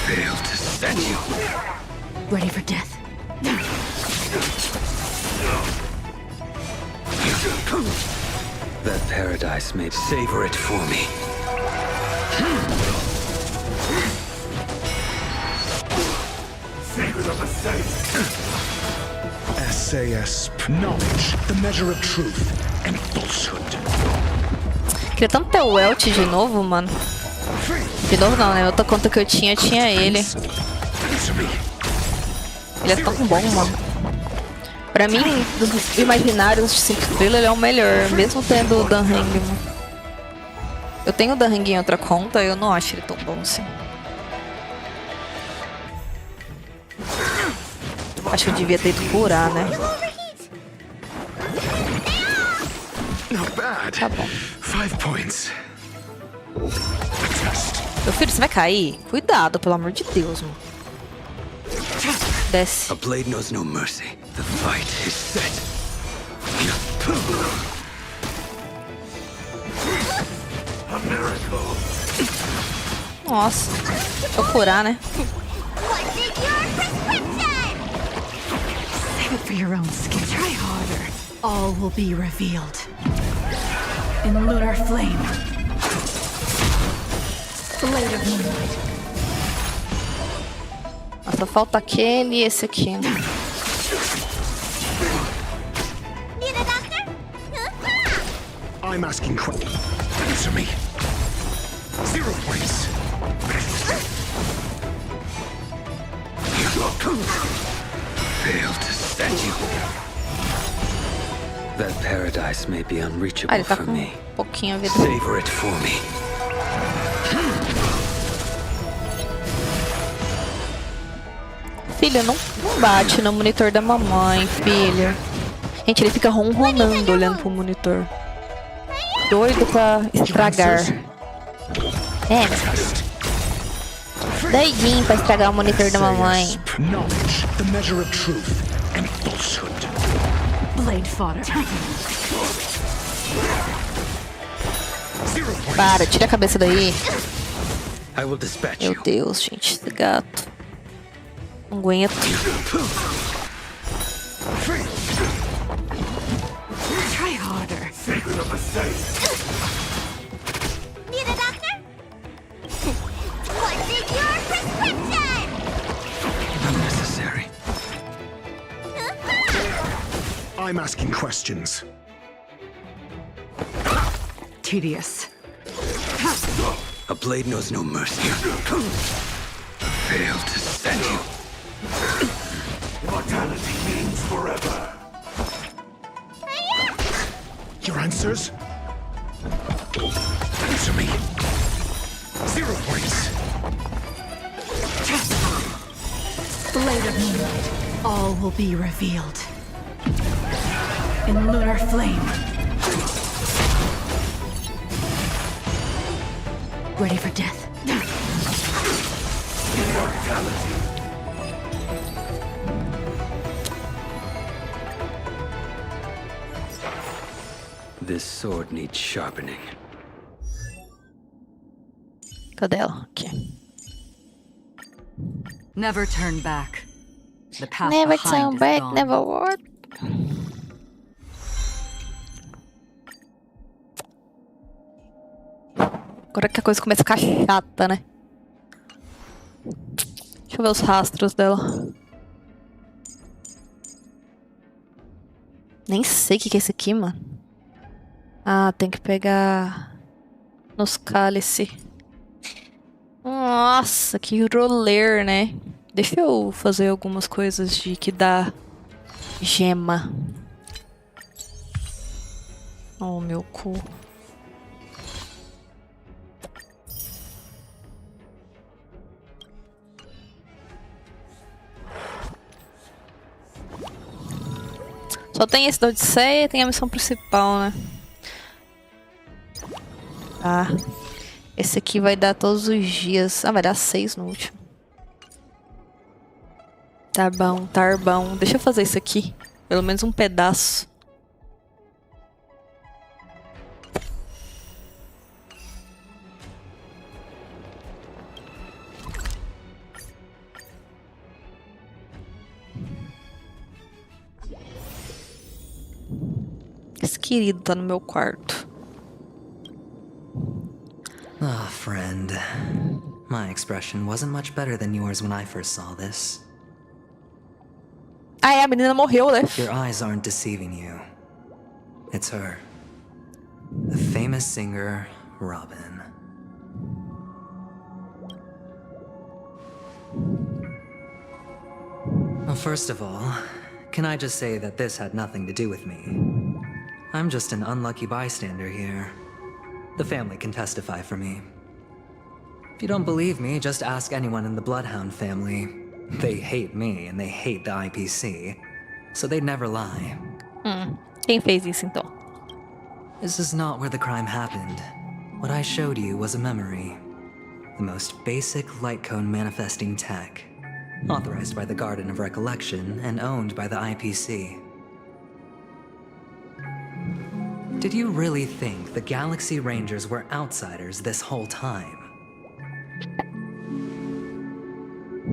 Fail to send you.
Ready for death.
That paradise may
Savor it for me. SAS. Knowledge, the measure of truth and falsehood.
Queria tanto ter o Welt de novo, mano. De novo não, né? Outra conta que eu tinha ele.
Answer me.
Ele é tão bom, mano. Pra mim, dos imaginários de 5 estrelas, ele é o melhor. Mesmo tendo o Dan Heng, mano. Eu tenho o Dan Heng em outra conta e eu não acho ele tão bom assim. Acho que eu devia ter ido curar, né?
Not bad.
Tá bom.
5 points. A test.
Meu filho, você vai cair? Cuidado, pelo amor de Deus, mano. Desce.
A blade knows no mercy. The fight is set. A miracle.
Nossa. Vou curar, né?
What's in your prescription?
Save it for your own skin. Try harder. All will be revealed. In lunar flame. Blade of Moonlight.
Só falta aquele e esse aqui.
Need a doctor?
I'm asking questions. Answer me. 0 points. Fail to send you.
that paradise may be
Ah,
unreachable
ele tá
for
com
me.
pouquinho a vida.
Savor it for me.
Filho, não bate no monitor da mamãe, filho. Gente, ele fica ronronando olhando pro monitor. Doido pra estragar. É, doidinho pra estragar o monitor da mamãe.
Knowledge, the measure of truth and falsehood.
Blade fodder.
0 points.
Para, tira a cabeça daí.
I will dispatch
Meu
you.
Deus, gente, esse gato. Não aguento.
Try harder.
Need a doctor? What's in your prescription?
Unnecessary. I'm asking questions.
Tedious.
A blade knows no mercy. Fail to send you. Immortality means forever. Your answers? Answer me. 0 points.
Blade of Moonlight. All will be revealed. In lunar flame. Ready for death.
This sword needs sharpening.
Cadê ela? Aqui.
Never turn back. The path
Never
behind
turn
is
back,
gone.
never what? Agora que a coisa começa a ficar chata, né? Deixa eu ver os rastros dela. Nem sei o que é esse aqui, mano. Ah, tem que pegar nos cálice. Nossa, que roller, né? Deixa eu fazer algumas coisas de que dá gema. Oh, meu cu. Só tem esse da Odisseia e tem a missão principal, né? Tá. Esse aqui vai dar todos os dias. Ah, vai dar 6 no último. Tá bom, tá bom. Deixa eu fazer isso aqui. Pelo menos um pedaço. Esse querido tá no meu quarto.
Ah, friend. My expression wasn't much better than yours when I first saw this.
Ah, é, a menina morreu, né?
Your eyes aren't deceiving you. It's her. The famous singer, Robin. Well, first of all, can I just say that this had nothing to do with me? I'm just an unlucky bystander here. The family can testify for me. If you don't believe me, just ask anyone in the Bloodhound family. They hate me and they hate the IPC, so they'd never lie.
Quem fez isso, então?
This is not where the crime happened. What I showed you was a memory. The most basic light cone manifesting tech. Authorized by the Garden of Recollection and owned by the IPC. Did you really think the Galaxy Rangers were outsiders this whole time?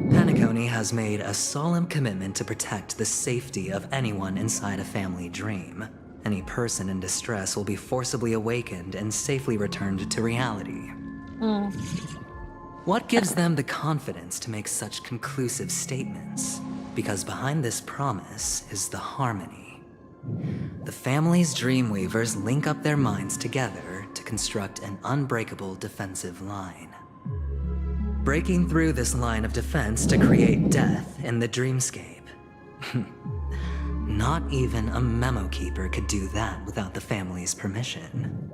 Penacony has made a solemn commitment to protect the safety of anyone inside a family dream. Any person in distress will be forcibly awakened and safely returned to reality. What gives them the confidence to make such conclusive statements? Because behind this promise is the harmony. The family's Dreamweavers link up their minds together to construct an unbreakable defensive line. Breaking through this line of defense to create death in the dreamscape. Not even a memo keeper could do that without the family's permission.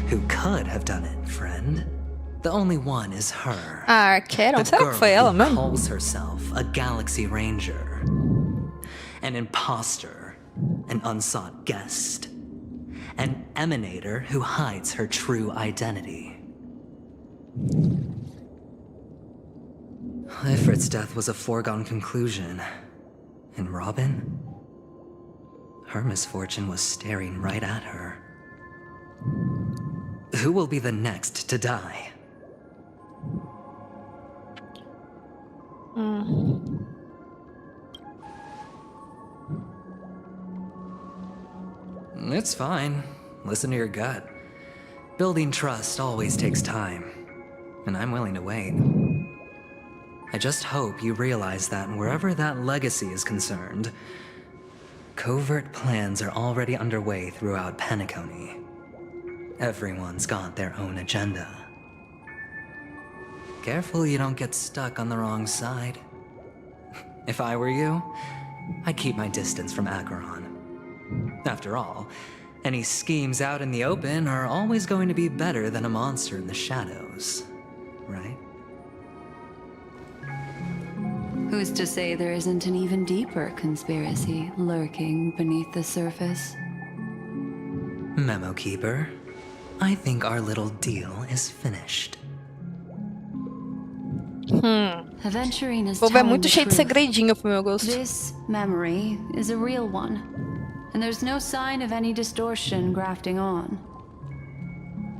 Who could have done it, friend? The only one is her.
Ah, Arqueron?
The
Será que
girl
foi ela
who
mesmo?
calls herself a Galaxy Ranger. An imposter. An unsought guest. An emanator who hides her true identity. Ifrit's death was a foregone conclusion. And Robin? Her misfortune was staring right at her. Who will be the next to die? It's fine. Listen to your gut. Building trust always takes time, and I'm willing to wait. I just hope you realize that wherever that legacy is concerned, covert plans are already underway throughout Penacony. Everyone's got their own agenda. Careful you don't get stuck on the wrong side. If I were you, I'd keep my distance from Acheron. After all, any schemes out in the open are always going to be better than a monster in the shadows, right?
Who's to say there isn't an even deeper conspiracy lurking beneath the surface?
Memo Keeper, I think our little deal is finished.
Aventurine is
O povo é
telling
muito
the
cheio de
truth.
segredinho pro meu gosto.
This memory is a real one, and there's no sign of any distortion grafting on.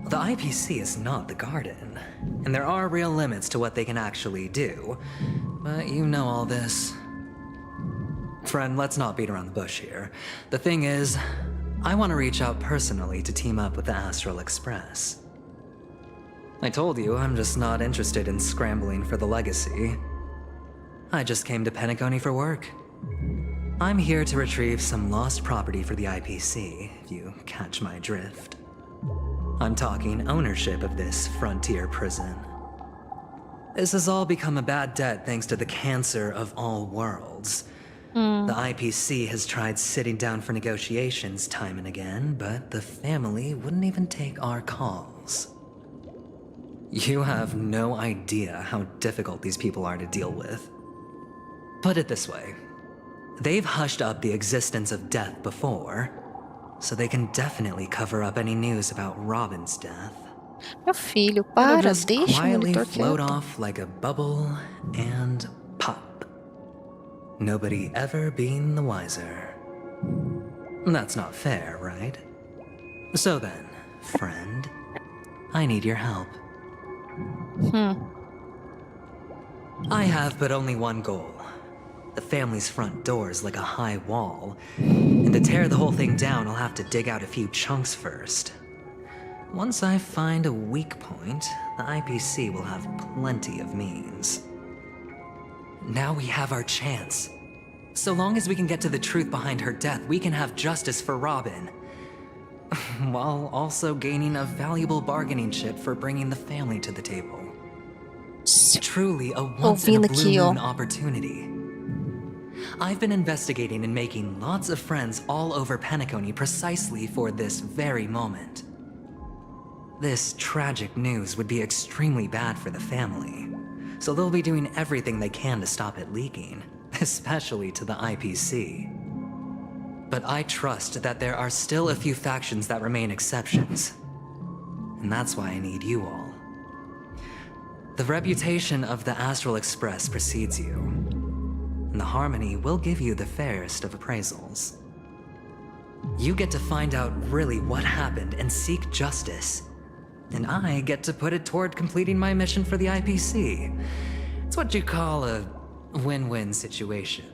The IPC is not the Garden, and there are real limits to what they can actually do. But you know all this. Friend, let's not beat around the bush here. The thing is, I want to reach out personally to team up with the Astral Express. I told you I'm just not interested in scrambling for the legacy. I just came to Penacony for work. I'm here to retrieve some lost property for the IPC, if you catch my drift. I'm talking ownership of this frontier prison. This has all become a bad debt thanks to the cancer of all worlds. The IPC has tried sitting down for negotiations time and again, but the family wouldn't even take our calls. You have no idea how difficult these people are to deal with. Put it this way. They've hushed up the existence of death before, so they can definitely cover up any news about Robin's death.
Meu filho,
It'll
para,
just
deixa o
quietly
monitor
float
quieto.
off like a bubble and pop. Nobody ever being the wiser. That's not fair, right? So then, friend, I need your help. I have but only one goal. The family's front door is like a high wall, and to tear the whole thing down, I'll have to dig out a few chunks first. Once I find a weak point, the IPC will have plenty of means. Now we have our chance. So long as we can get to the truth behind her death, we can have justice for Robin. While also gaining a valuable bargaining chip for bringing the family to the table. Truly a once-in-a-blue-moon opportunity. I've been investigating and making lots of friends all over Penacony precisely for this very moment. This tragic news would be extremely bad for the family, so they'll be doing everything they can to stop it leaking, especially to the IPC. But I trust that there are still a few factions that remain exceptions, and that's why I need you all. The reputation of the Astral Express precedes you, and the Harmony will give you the fairest of appraisals. You get to find out really what happened and seek justice, and I get to put it toward completing my mission for the IPC. It's what you call a win-win situation.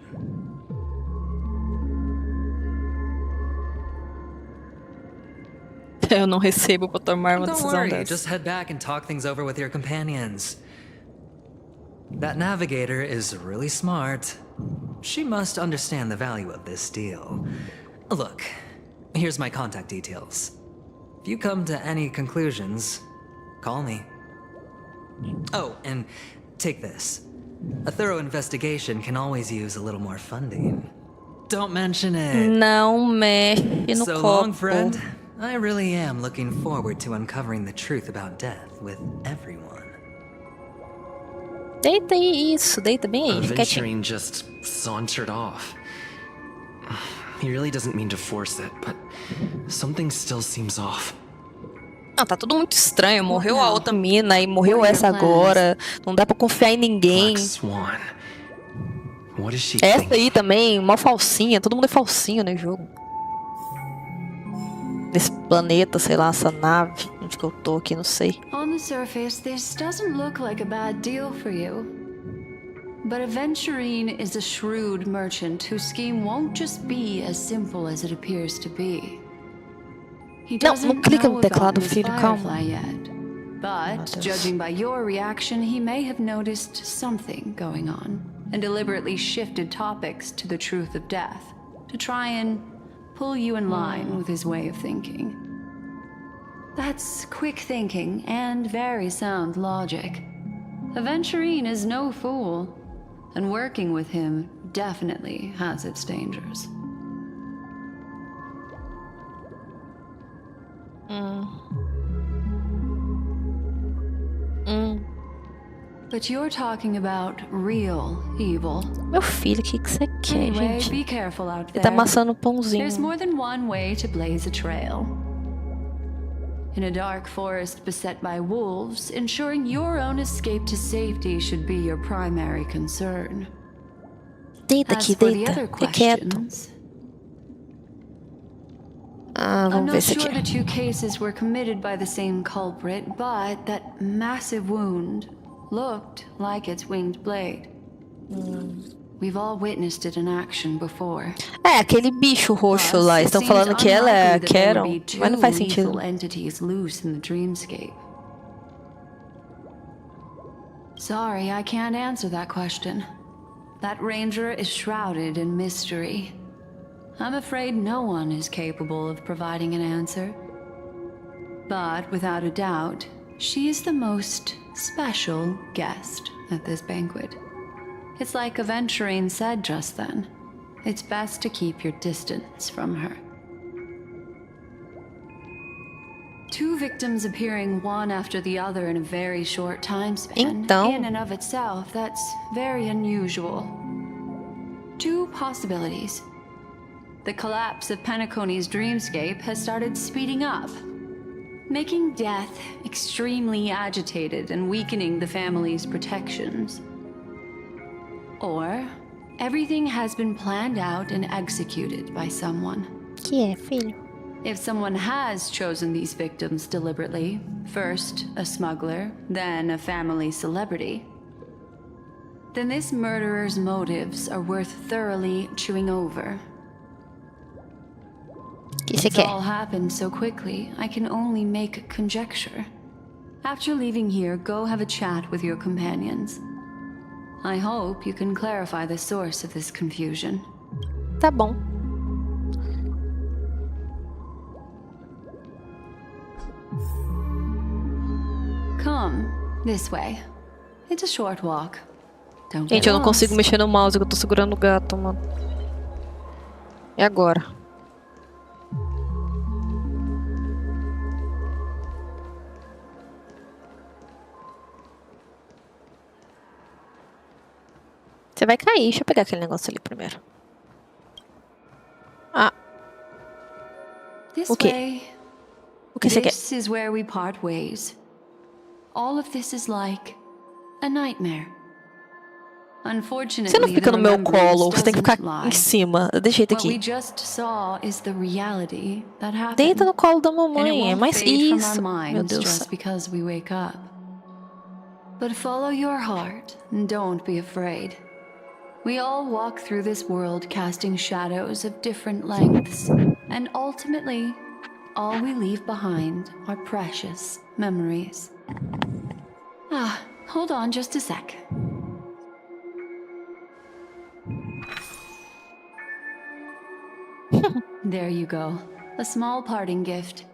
Eu não recebo pra tomar uma
Don't
decisão
worry,
dessa.
just head back and talk things over with your companions. That navigator is really smart. She must understand the value of this deal. Look, here's my contact details. If you come to any conclusions, call me. Oh, and take this. A thorough investigation can always use a little more funding. Don't mention it.
Não mexe no
So
copo.
long, friend. I really am looking forward to uncovering the truth about death with everyone.
Deita aí, isso, deita bem aí, fica quietinho.
Venturing just sauntered off. He really doesn't mean to force it, but something still seems off.
Não, tá tudo muito estranho. Morreu a outra mina e morreu essa agora. Não dá pra confiar em ninguém.
Black Swan. What is she
Essa
thinking?
aí também, uma falsinha. Todo mundo é falsinho no jogo. Nesse planeta, sei lá, essa nave. Onde que eu tô aqui, não sei.
On the surface, this doesn't look like a bad deal for you. But Aventurine is a shrewd merchant whose scheme won't just be as simple as it appears to be. He
Não,
doesn't
não clica
know
no teclado,
about Miss
filho, calma.
Firefly yet. But,
Deus.
judging by your reaction, he may have noticed something going on and deliberately shifted topics to the truth of death to try and pull you in line with his way of thinking. That's quick thinking and very sound logic. Aventurine is no fool, and working with him definitely has its dangers. But you're talking about real evil.
Meu filho, o que que você quer,
Anyway,
gente?
be careful out
Ele tá
there.
amassando pãozinho.
There's more than one way to blaze a trail. In a dark forest beset by wolves, ensuring your own escape to safety should be your primary concern.
Deita
As
aqui,
for the
deita.
other
Fica quieto.
questions,
Ah,
I'm
vamos ver
not
esse
sure
aqui.
the two cases were committed by the same culprit, but that massive wound looked like its winged blade. We've all witnessed it in action before.
É, aquele bicho roxo
Plus,
lá.
it
Estão
seems
falando que ela é a
unlikely that there
Carol,
would be
mas não faz
two
sentido.
lethal entities loose in the dreamscape. Sorry, I can't answer that question. that ranger is shrouded in mystery. I'm afraid no one is capable of providing an answer. But without a doubt, she is the most special guest at this banquet. It's like Aventurine said just then. It's best to keep your distance from her. 2 victims appearing one after the other in a very short time span.
Então.
In and of itself, that's very unusual. 2 possibilities. The collapse of Penacony's dreamscape has started speeding up, making death extremely agitated and weakening the family's protections. Or everything has been planned out and executed by someone.
Que é, filho?
If someone has chosen these victims deliberately, first a smuggler, then a family celebrity, then this murderer's motives are worth thoroughly chewing over.
Que você
It's
quer?
all happened so quickly, I can only make conjecture. After leaving here, go have a chat with your companions. I hope you can clarify the source of this confusion.
Tá bom.
Come, this way. It's a short walk. Don't
Gente,
get
eu não consigo
lost.
mexer no mouse, que eu tô segurando o gato, mano. E agora? Você vai cair. Deixa eu pegar aquele negócio ali primeiro. Ah,
This
Okay.
way.
o que você quer?
This is where we part ways. All of this is like a nightmare. Unfortunately,
Você não fica
the
no meu
remembrance
colo, você tem que ficar
doesn't lie.
em cima. Desse jeito
What we
aqui.
just saw is the reality that happened.
Deita no colo da
And it
mamãe. É
won't
mais
fade from
isso.
our
Meu
minds
Deus.
just because we wake up. But follow your heart and don't be afraid. We all walk through this world casting shadows of different lengths, and ultimately, all we leave behind are precious memories. Ah, hold on just a sec. There you go. A small parting gift.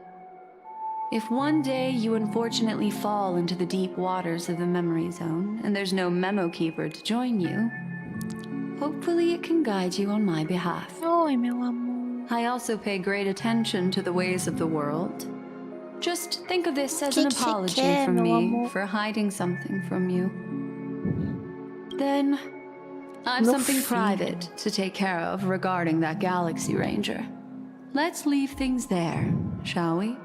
If one day you unfortunately fall into the deep waters of the memory zone and there's no memo keeper to join you, hopefully it can guide you on my behalf.
Oi, meu amor.
I also pay great attention to the ways of the world. Just think of this as an
Que
apology
quer,
from
meu
me
amor?
for hiding something from you. Then, I've
Meu
something
filho.
private to take care of regarding that Galaxy Ranger. Let's leave things there, shall we?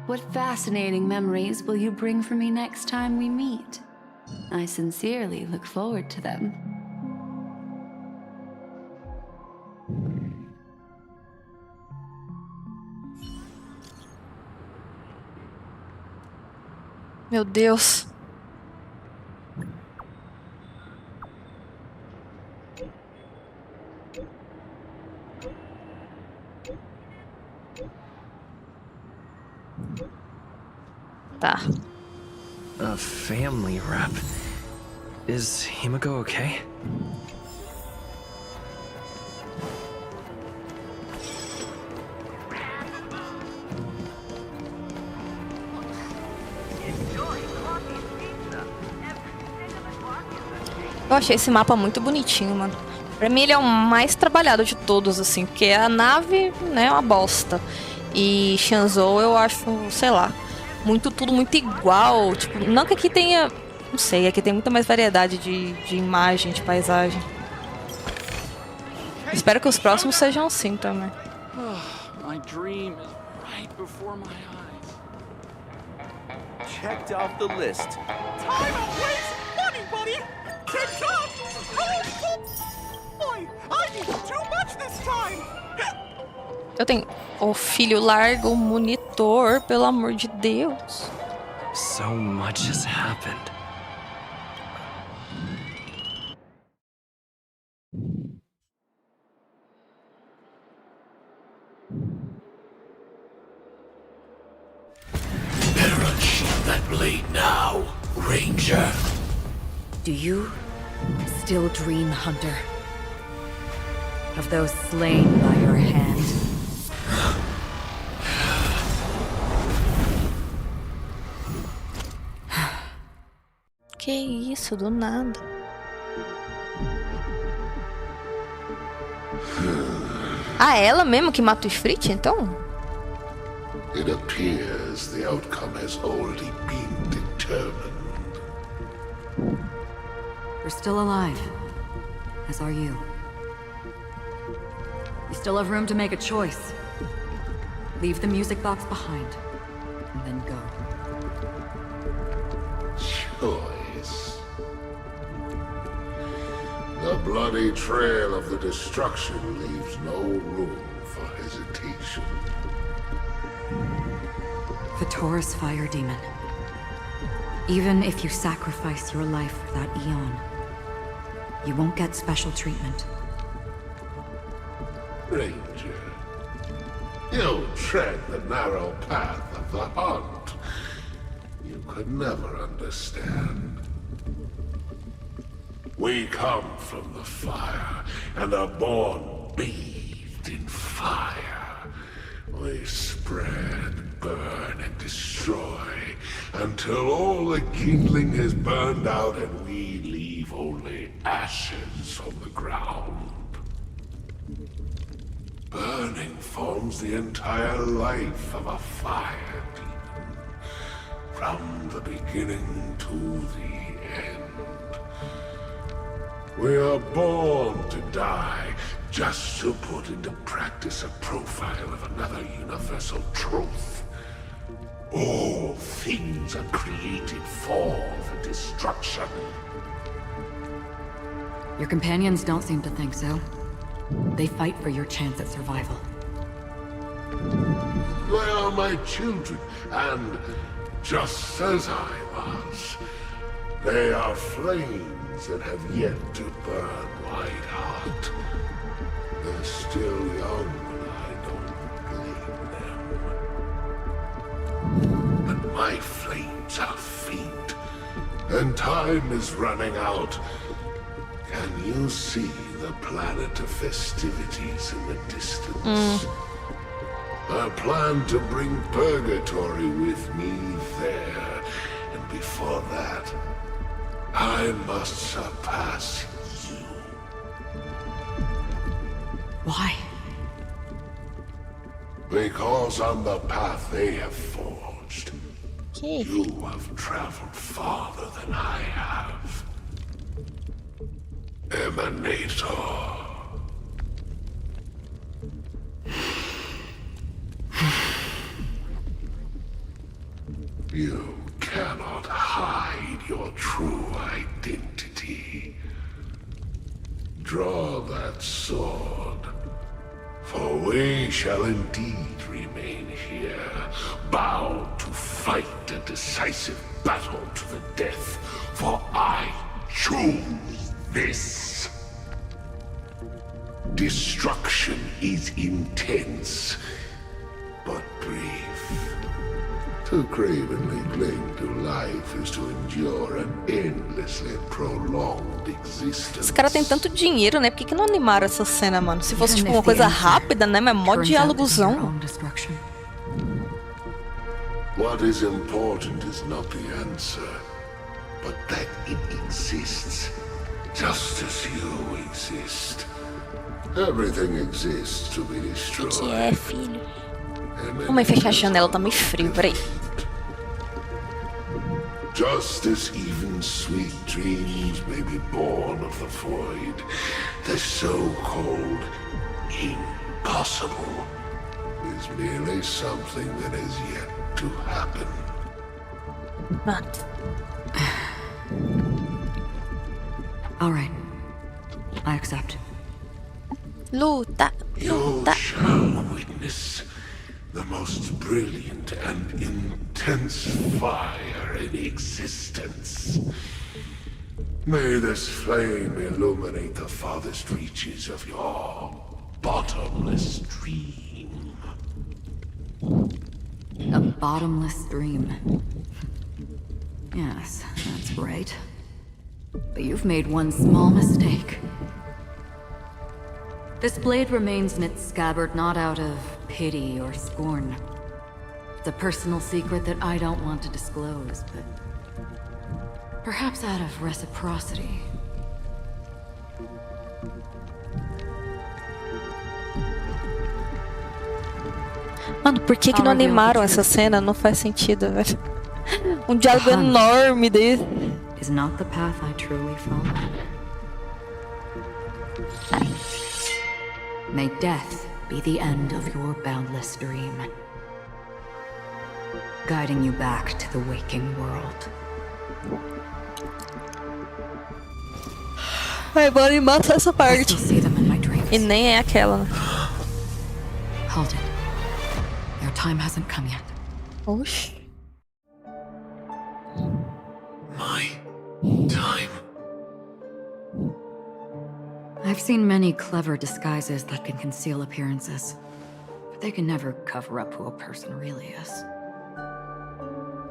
What fascinating memories will you bring for me next time we meet? I sincerely look forward to them.
Meu Deus. Tá.
A family rep. Is Himiko okay?
Eu achei esse mapa muito bonitinho, mano. Pra mim ele é o mais trabalhado de todos, assim, porque a nave, né, é uma bosta. E Shanzhou eu acho, sei lá, tudo muito igual. Tipo, não que aqui tenha, não sei, aqui tem muita mais variedade de imagem, de paisagem. Espero que os próximos sejam assim também.
My dream is right before my eyes. Checked off the list. Time to waste money, buddy! Ticked off! Oh, boy! I did too much this time!
Eu tenho... Ô filho, larga o monitor, pelo amor de Deus.
So much has happened.
Better unsheath that blade now, Ranger.
Do you
Still dream, Hunter, of those slain by your hand.
Que isso, do nada. Ah, é ela mesmo que mata o Ifrit, então?
It appears the outcome has already been determined.
You're still alive, as are you. You still have room to make a choice. Leave the music box behind, and then go.
Choice. The bloody trail of the destruction leaves no room for hesitation.
The Taurus Fire Demon. Even if you sacrifice your life for that Eon, you won't get special treatment.
Ranger, you tread the narrow path of the hunt. You could never understand. We come from the fire, and are born bathed in fire. We spread, burn, and destroy, until all the kindling is burned out and we leave only ashes on the ground. Burning forms the entire life of a fire demon, from the beginning to the end. We are born to die, just to put into practice a profile of another universal truth. All things are created for the destruction.
Your companions don't seem to think so. They fight for your chance at survival.
They are my children, and just as I was, they are flames that have yet to burn white hot. They're still young, and I don't blame them. But my flames are faint, and time is running out. Can you see the planet of festivities in the distance? I plan to bring Purgatory with me there, and before that, I must surpass you.
Why?
Because on the path they have forged,
Que?
you have traveled farther than I have. Emanator. You cannot hide your true identity. Draw that sword, for we shall indeed remain here, bound to fight a decisive battle to the death, for I choose this. Destruction is intense, but brief. To cravenly cling to life is to endure an endlessly prolonged existence.
Esse cara tem tanto dinheiro, né? Por que não animaram essa cena, mano? Se fosse tipo uma coisa rápida, né? Mas mó diálogozão.
What is important is not the answer, but that it exists, just as you exist. Everything exists to be destroyed.
Que é, filho? Vamos fechar a janela, tá meio frio, peraí.
Just as even sweet dreams may be born of the void, the so-called impossible is merely something that is yet to happen.
Pronto.
All right. I accept.
Luta,
You
luta.
shall witness the most brilliant and intense fire in existence. May this flame illuminate the farthest reaches of your bottomless dream.
A bottomless dream. Yes, that's right. But you've made one small mistake. This blade remains in its scabbard not out of pity or scorn. It's a personal secret that I don't want to disclose, but perhaps out of reciprocity.
Mano, por que não animaram essa cena? Não faz sentido, velho. Diálogo enorme desse.
Is not the path I truly follow. May death be the end of your boundless dream, guiding you back to the waking world.
Ai, bora animar só essa parte.
I still see them in my dreams.
E nem é aquela, né?
Hold it. Your time hasn't come yet.
Oxi.
My time.
I've seen many clever disguises that can conceal appearances, but they can never cover up who a person really is.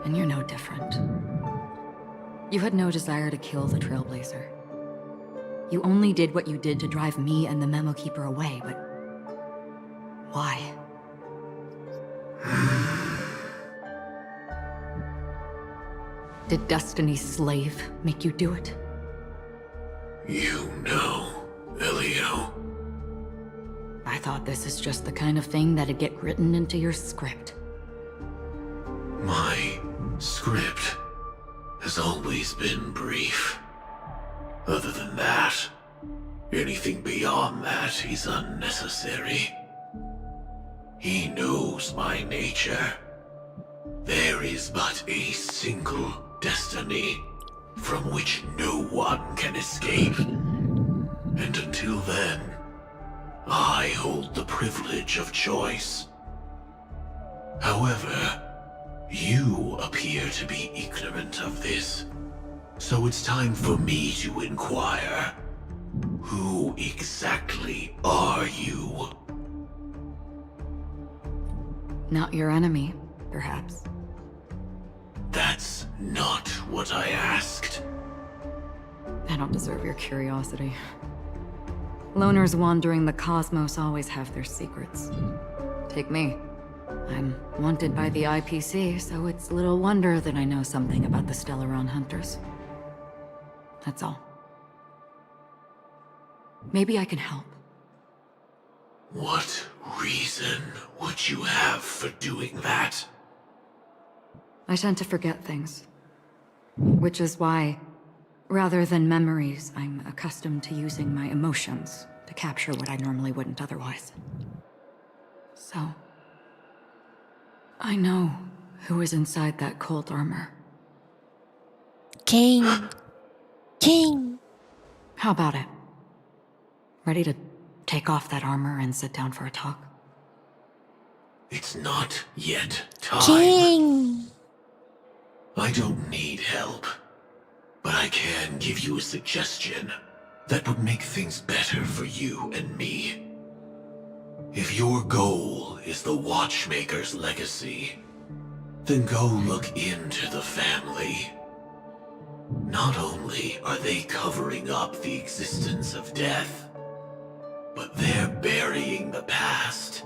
And you're no different. You had no desire to kill the Trailblazer. You only did what you did to drive me and the Memo Keeper away, but why? Did Destiny's slave make you do it?
You know, Elio.
I thought this is just the kind of thing that'd get written into your script.
My script has always been brief. Other than that, anything beyond that is unnecessary. He knows my nature. There is but a single destiny from which no one can escape. And until then, I hold the privilege of choice. However, you appear to be ignorant of this. So it's time for me to inquire. Who exactly are you?
Not your enemy, perhaps.
That's not what I asked.
I don't deserve your curiosity. Loners wandering the cosmos always have their secrets. Take me. I'm wanted by the IPC, so it's little wonder that I know something about the Stellaron Hunters. That's all. Maybe I can help.
What reason would you have for doing that?
I tend to forget things. Which is why, rather than memories, I'm accustomed to using my emotions to capture what I normally wouldn't otherwise. So, I know who is inside that cold armor.
King. King.
How about it? Ready to take off that armor and sit down for a talk?
It's not yet time.
King.
I don't need help, but I can give you a suggestion that would make things better for you and me. If your goal is the Watchmaker's legacy, then go look into the family. Not only are they covering up the existence of death, but they're burying the past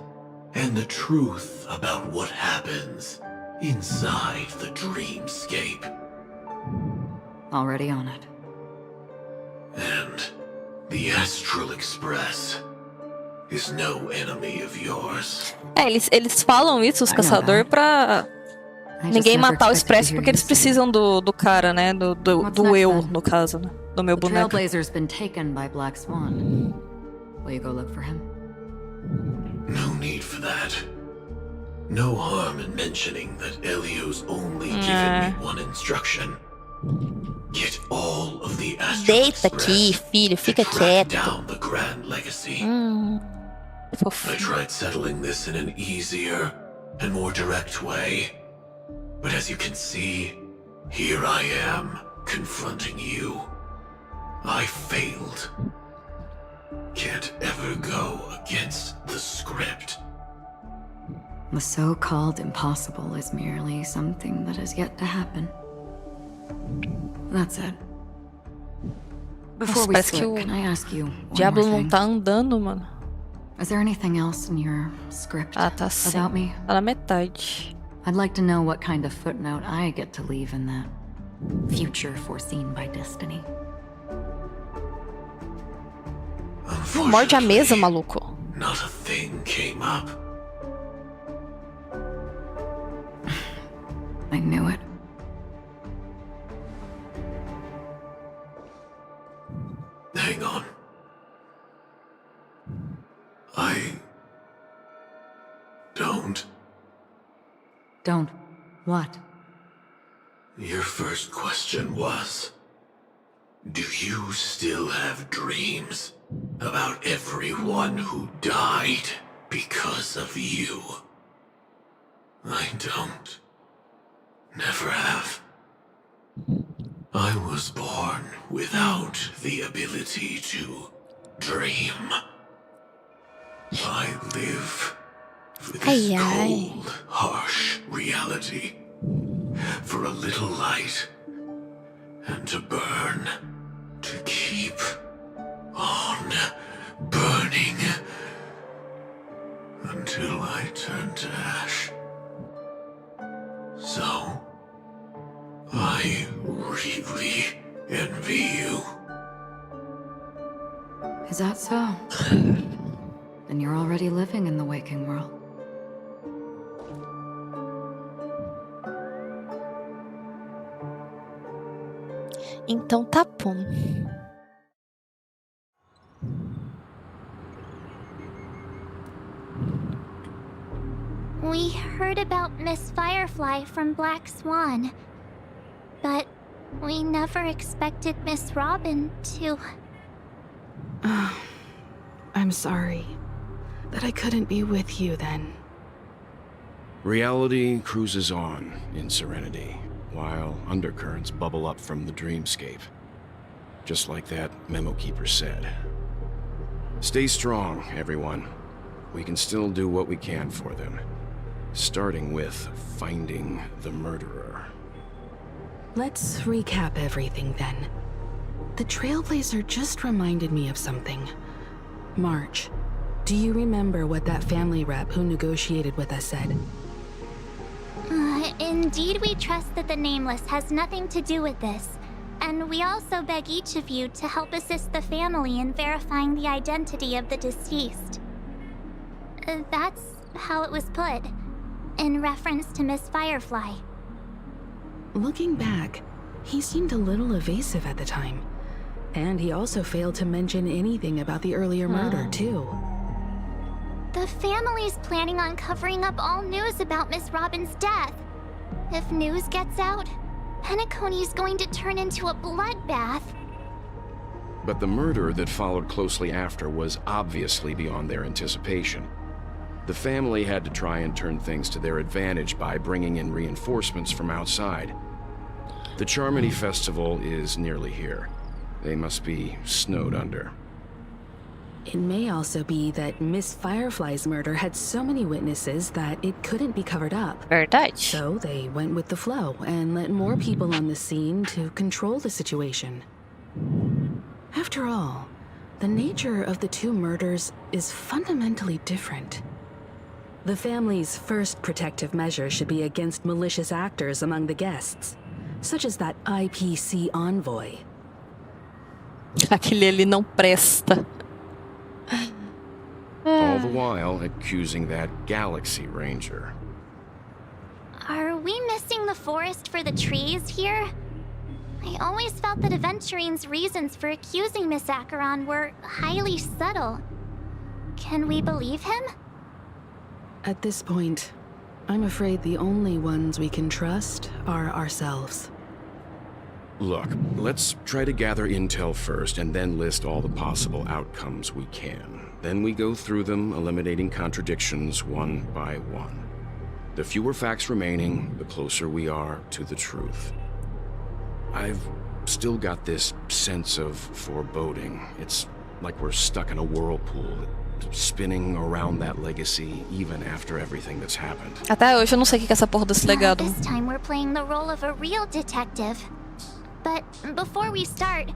and the truth about what happens inside the dreamscape.
Already on it.
And the Astral Express is no enemy of yours.
É, eles falam isso, os caçadores, pra ninguém matar o Expresso, porque eles precisam do cara, né? Do eu, no caso, né? Do meu boneco.
The Trailblazer's been taken by Black Swan. Will you go look for him?
No need for that. No harm in mentioning that Elio's only given me one instruction. Get all of the Astral
Deita aqui,
Express
filho, fica
to track
quieto.
down the Grand Legacy. I tried settling this in an easier and more direct way. But as you can see, here I am, confronting you. I failed. Can't ever go against the script.
The so-called impossible is merely something that has yet to happen. That's it. Before
Nossa,
we
parece que
split,
o
can I ask you one
Diablo
more
não
thing?
tá andando, mano.
Is there anything else in your script
Ah, tá sim.
about me?
Tá na metade.
I'd like to know what kind of footnote I get to leave in that future foreseen by destiny.
Não morde a mesa, maluco.
Not a thing came up.
I knew it.
Hang on. I don't.
Don't. What?
Your first question was, do you still have dreams about everyone who died because of you? I don't. Never have. I was born without the ability to dream. I live for this cold, harsh reality. For a little light, and to burn, to keep on burning, until I turn to ash. So, I really envy you.
Is that so? Then you're already living in the waking world.
Então tá bom.
We heard about Miss Firefly from Black Swan, but we never expected Miss Robin to...
I'm sorry that I couldn't be with you then.
Reality cruises on in serenity, while undercurrents bubble up from the dreamscape. Just like that memo keeper said. Stay strong, everyone. We can still do what we can for them. Starting with finding the murderer.
Let's recap everything then. The Trailblazer just reminded me of something. March, do you remember what that family rep who negotiated with us said?
Indeed, we trust that the Nameless has nothing to do with this. And we also beg each of you to help assist the family in verifying the identity of the deceased. That's how it was put, in reference to Miss Firefly.
Looking back, he seemed a little evasive at the time. And he also failed to mention anything about the earlier murder, too.
The family's planning on covering up all news about Miss Robin's death. If news gets out, Penacony's going to turn into a bloodbath.
But the murder that followed closely after was obviously beyond their anticipation. The family had to try and turn things to their advantage by bringing in reinforcements from outside. The Charmony Festival is nearly here. They must be snowed under.
It may also be that Miss Firefly's murder had so many witnesses that it couldn't be covered up.
Verdade.
So they went with the flow and let more people on the scene to control the situation. After all, the nature of the two murders is fundamentally different. The family's first protective measure should be against malicious actors among the guests, such as that IPC envoy.
Aquele ali não presta.
All the while accusing that Galaxy Ranger.
Are we missing the forest for the trees here? I always felt that Aventurine's reasons for accusing Miss Acheron were highly subtle. Can we believe him?
At this point, I'm afraid the only ones we can trust are ourselves.
Look, let's try to gather intel first and then list all the possible outcomes we can. Then we go through them, eliminating contradictions one by one. The fewer facts remaining, the closer we are to the truth. I've still got this sense of foreboding. It's like we're stuck in a whirlpool, spinning around that legacy even after everything that's happened.
Até hoje eu não sei o que é essa porra desse legado.
This time we're playing the role of a real detective. But before we start,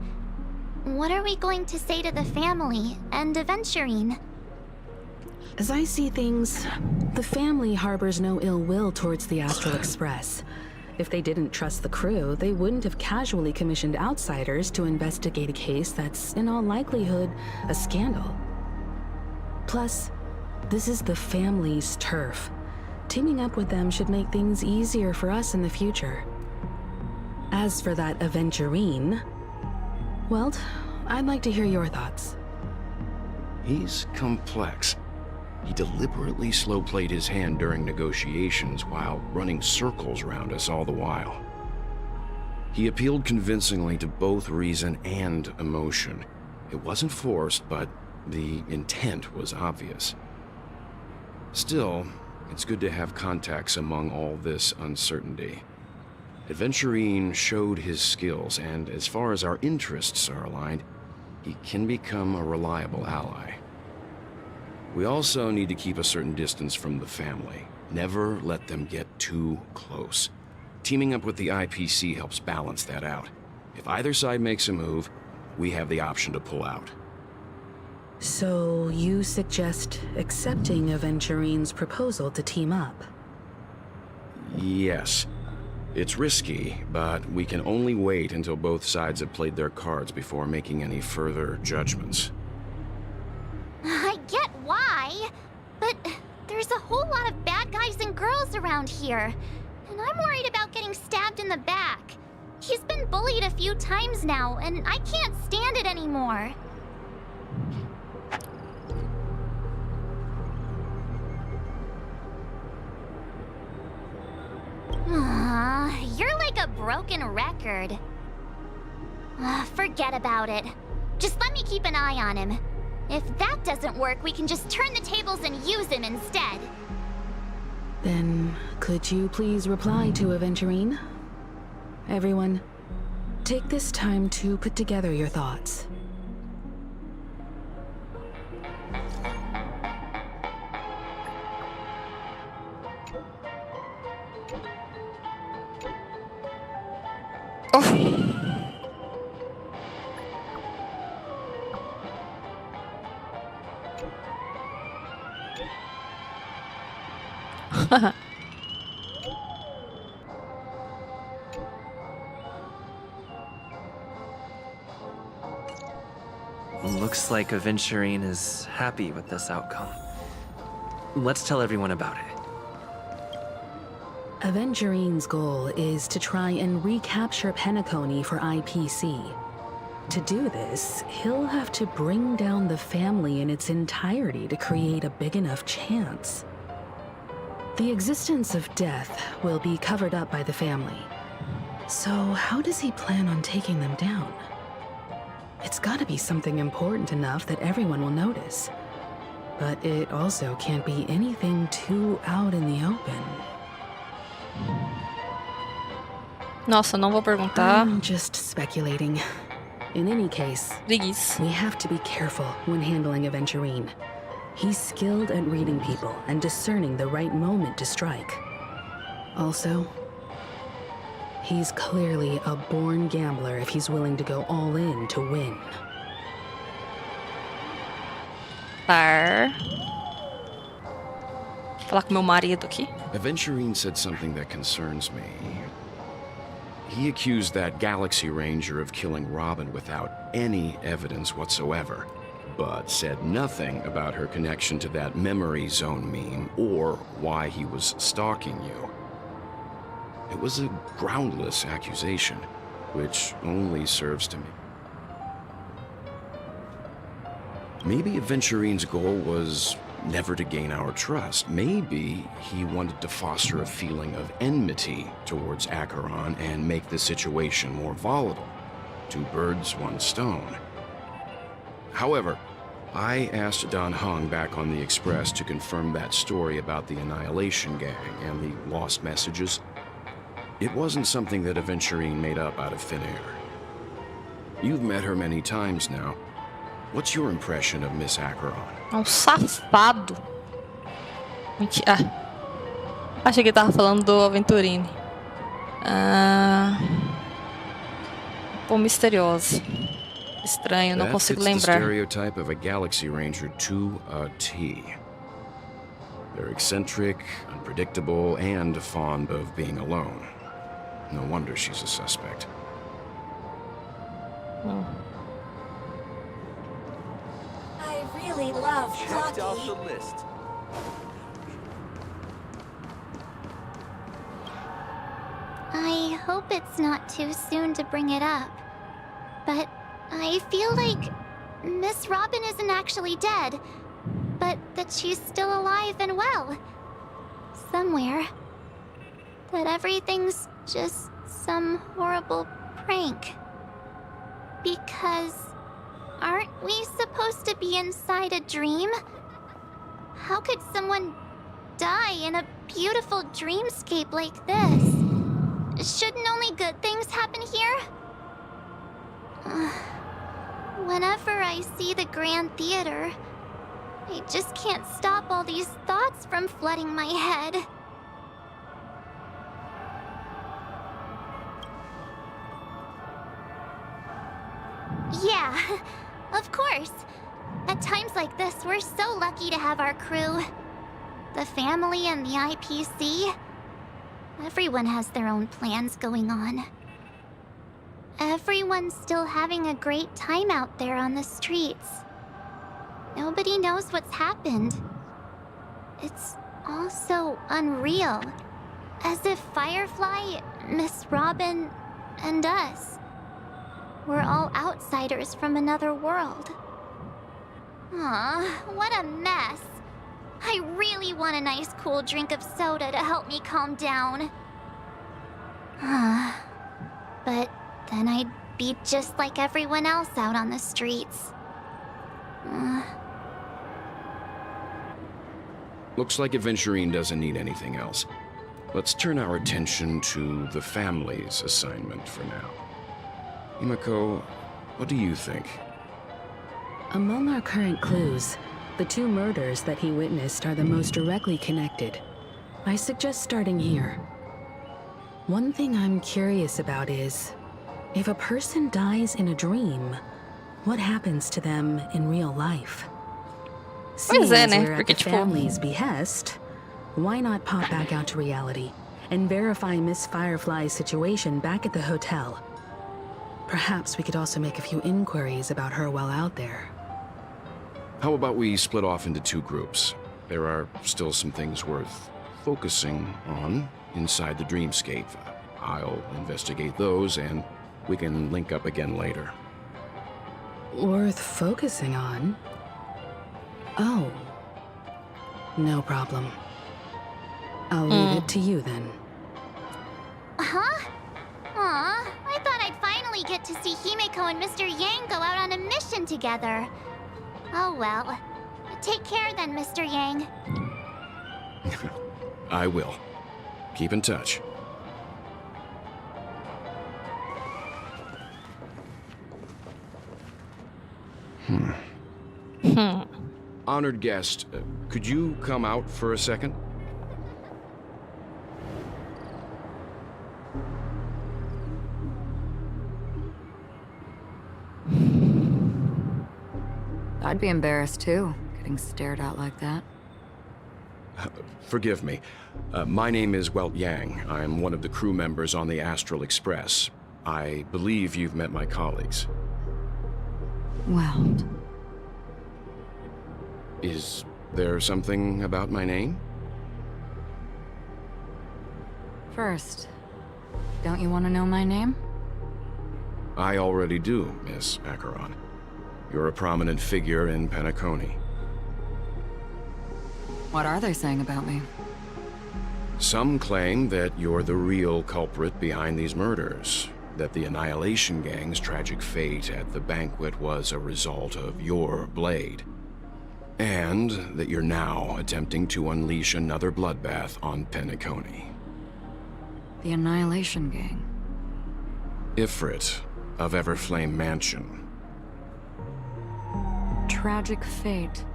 What are we going to say to the family and Aventurine?
As I see things, the family harbors no ill will towards the Astral Express. If they didn't trust the crew, they wouldn't have casually commissioned outsiders to investigate a case that's, in all likelihood, a scandal. Plus, this is the family's turf. Teaming up with them should make things easier for us in the future. As for that Aventurine, well, I'd like to hear your thoughts.
He's complex. He deliberately slow-played his hand during negotiations while running circles around us all the while. He appealed convincingly to both reason and emotion. It wasn't forced, but the intent was obvious. Still, it's good to have contacts among all this uncertainty. Aventurine showed his skills, and as far as our interests are aligned, he can become a reliable ally. We also need to keep a certain distance from the family. Never let them get too close. Teaming up with the IPC helps balance that out. If either side makes a move, we have the option to pull out.
So you suggest accepting Aventurine's proposal to team up?
Yes. It's risky, but we can only wait until both sides have played their cards before making any further judgments.
I get why, but there's a whole lot of bad guys and girls around here, and I'm worried about getting stabbed in the back. He's been bullied a few times now, and I can't stand it anymore. You're like a broken record. Forget about it. Just let me keep an eye on him. If that doesn't work, we can just turn the tables and use him instead.
Then, could you please reply to Aventurine? Everyone, take this time to put together your thoughts.
Looks like Aventurine is happy with this outcome. Let's tell everyone about it.
Aventurine's goal is to try and recapture Penacony for IPC. To do this, he'll have to bring down the family in its entirety to create a big enough chance. The existence of death will be covered up by the family. So how does he plan on taking them down? It's gotta be something important enough that everyone will notice. But it also can't be anything too out in the open.
Nossa, não vou perguntar.
I'm just speculating. In any case, we have to be careful when handling Aventurine. He's skilled at reading people and discerning the right moment to strike. Also, he's clearly a born gambler if he's willing to go all in to win.
Falar com meu marido aqui.
Aventurine said something that concerns me. He accused that Galaxy Ranger of killing Robin without any evidence whatsoever, but said nothing about her connection to that memory zone meme or why he was stalking you. It was a groundless accusation, which only serves to me. Maybe Aventurine's goal was never to gain our trust. Maybe he wanted to foster a feeling of enmity towards Acheron and make the situation more volatile. Two birds, one stone. However, I asked Don Hung back on the Express to confirm that story about the Annihilation Gang and the lost messages. It wasn't something that Aventurine made up out of thin air. You've met her many times now. What's your impression of Miss Acheron?
Safado. Mentira. Achei que ele tava falando do Aventurine. Pô, misteriosa. Estranho, não
That
consigo
fits the
lembrar.
stereotype of a Galaxy Ranger to a T. They're eccentric, unpredictable, and fond of being alone. No wonder she's a suspect.
I really love
Checked off
hockey.
the list.
I hope it's not too soon to bring it up, but I feel like Miss Robin isn't actually dead, but that she's still alive and well. Somewhere. That everything's just some horrible prank. Because aren't we supposed to be inside a dream? How could someone die in a beautiful dreamscape like this? Shouldn't only good things happen here? Whenever I see the Grand Theater, I just can't stop all these thoughts from flooding my head. Yeah, of course. At times like this, we're so lucky to have our crew. The family and the IPC. Everyone has their own plans going on. Everyone's still having a great time out there on the streets. Nobody knows what's happened. It's all so unreal. As if Firefly, Miss Robin, and us we're all outsiders from another world. Aw, what a mess. I really want a nice cool drink of soda to help me calm down. But then I'd be just like everyone else out on the streets.
Looks like Adventurine doesn't need anything else. Let's turn our attention to the family's assignment for now. Himiko, what do you think?
Among our current clues, the two murders that he witnessed are the most directly connected. I suggest starting here. One thing I'm curious about is, if a person dies in a dream, what happens to them in real life? Seeing as we're at the family's behest, why not pop back out to reality and verify Miss Firefly's situation back at the hotel? Perhaps we could also make a few inquiries about her while out there.
How about we split off into two groups? There are still some things worth focusing on inside the dreamscape. I'll investigate those, and we can link up again later.
Worth focusing on? Oh. No problem. I'll leave it to you then.
Huh? Aw, I thought I'd finally get to see Himiko and Mr. Yang go out on a mission together. Oh well. Take care then, Mr. Yang.
I will. Keep in touch. Honored guest, could you come out for a second?
I'd be embarrassed too, getting stared at like that.
Forgive me. My name is Welt Yang. I'm one of the crew members on the Astral Express. I believe you've met my colleagues.
Welt.
Is there something about my name?
First, don't you want to know my name?
I already do, Miss Acheron. You're a prominent figure in Penacony.
What are they saying about me?
Some claim that you're the real culprit behind these murders, that the Annihilation Gang's tragic fate at the banquet was a result of your blade, and that you're now attempting to unleash another bloodbath on Penacony.
The Annihilation Gang.
Ifrit of Everflame Mansion.
Tragic fate.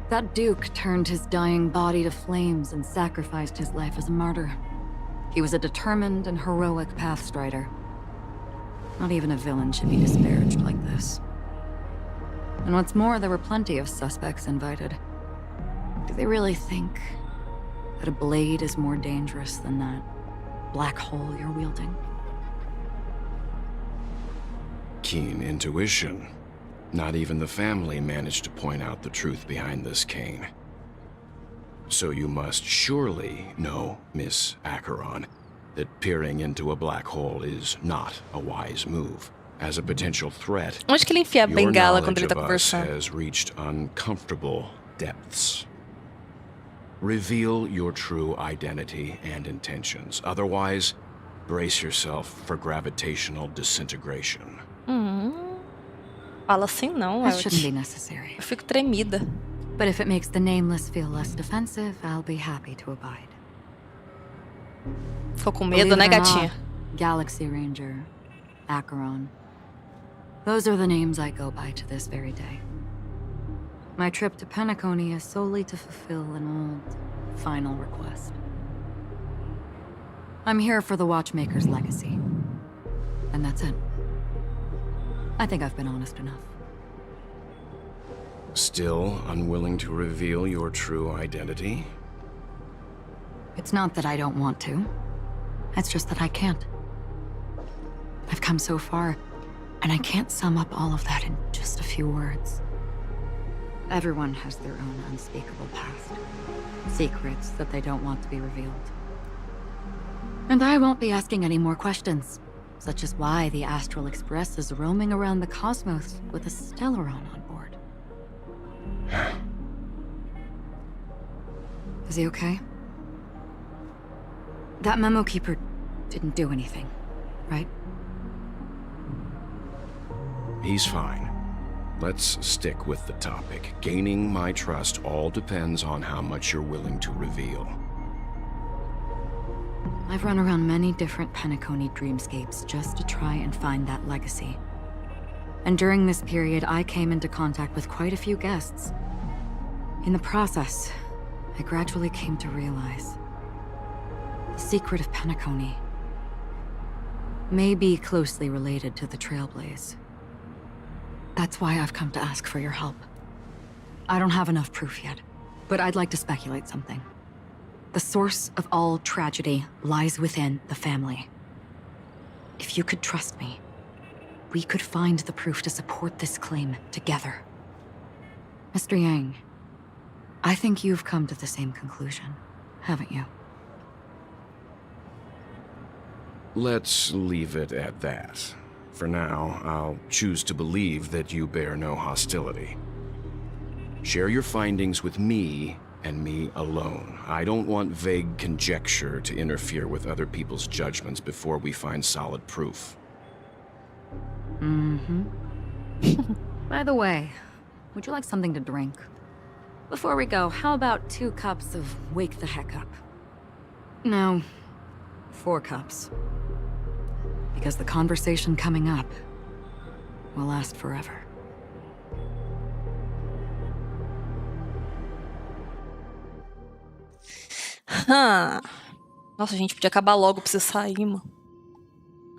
That Duke turned his dying body to flames and sacrificed his life as a martyr. He was a determined and heroic pathstrider. Not even a villain should be disparaged like this. And what's more, there were plenty of suspects invited. Do they really think that a blade is more dangerous than that black hole you're wielding?
Keen intuition. Not even the family managed to point out the truth behind this cane. So you must surely know, Miss Acheron, that peering into a black hole is not a wise move. As a potential threat,
Onde que ele enfia a
your
bengala quando
knowledge
ele tá
of us
conversando?
has reached uncomfortable depths. Reveal your true identity and intentions. Otherwise, brace yourself for gravitational disintegration.
Fala assim não,
That shouldn't be
eu
necessary.
fico tremida.
But if it makes the Nameless feel less defensive, I'll be happy to abide.
Ficou com
Believe
medo, né,
it or
gatinha?
not, Galaxy Ranger, Acheron. Those are the names I go by to this very day. My trip to Penacony is solely to fulfill an old, final request. I'm here for the Watchmaker's legacy. And that's it. I think I've been honest enough.
Still unwilling to reveal your true identity?
It's not that I don't want to. It's just that I can't. I've come so far, and I can't sum up all of that in just a few words. Everyone has their own unspeakable past. Secrets that they don't want to be revealed. And I won't be asking any more questions, such as why the Astral Express is roaming around the cosmos with a Stellaron on board. Is he okay? That memo keeper didn't do anything, right?
He's fine. Let's stick with the topic. Gaining my trust all depends on how much you're willing to reveal.
I've run around many different Penacony dreamscapes just to try and find that legacy. And during this period, I came into contact with quite a few guests. In the process, I gradually came to realize the secret of Penacony may be closely related to the Trailblaze. That's why I've come to ask for your help. I don't have enough proof yet, but I'd like to speculate something. The source of all tragedy lies within the family. If you could trust me, we could find the proof to support this claim together. Mr. Yang, I think you've come to the same conclusion, haven't you?
Let's leave it at that. For now, I'll choose to believe that you bear no hostility. Share your findings with me and me alone. I don't want vague conjecture to interfere with other people's judgments before we find solid proof.
By the way, would you like something to drink? Before we go, how about 2 cups of Wake the Heck Up? No, 4 cups. Because the conversation coming up will last forever.
Nossa, gente, podia acabar logo, preciso sair, mano.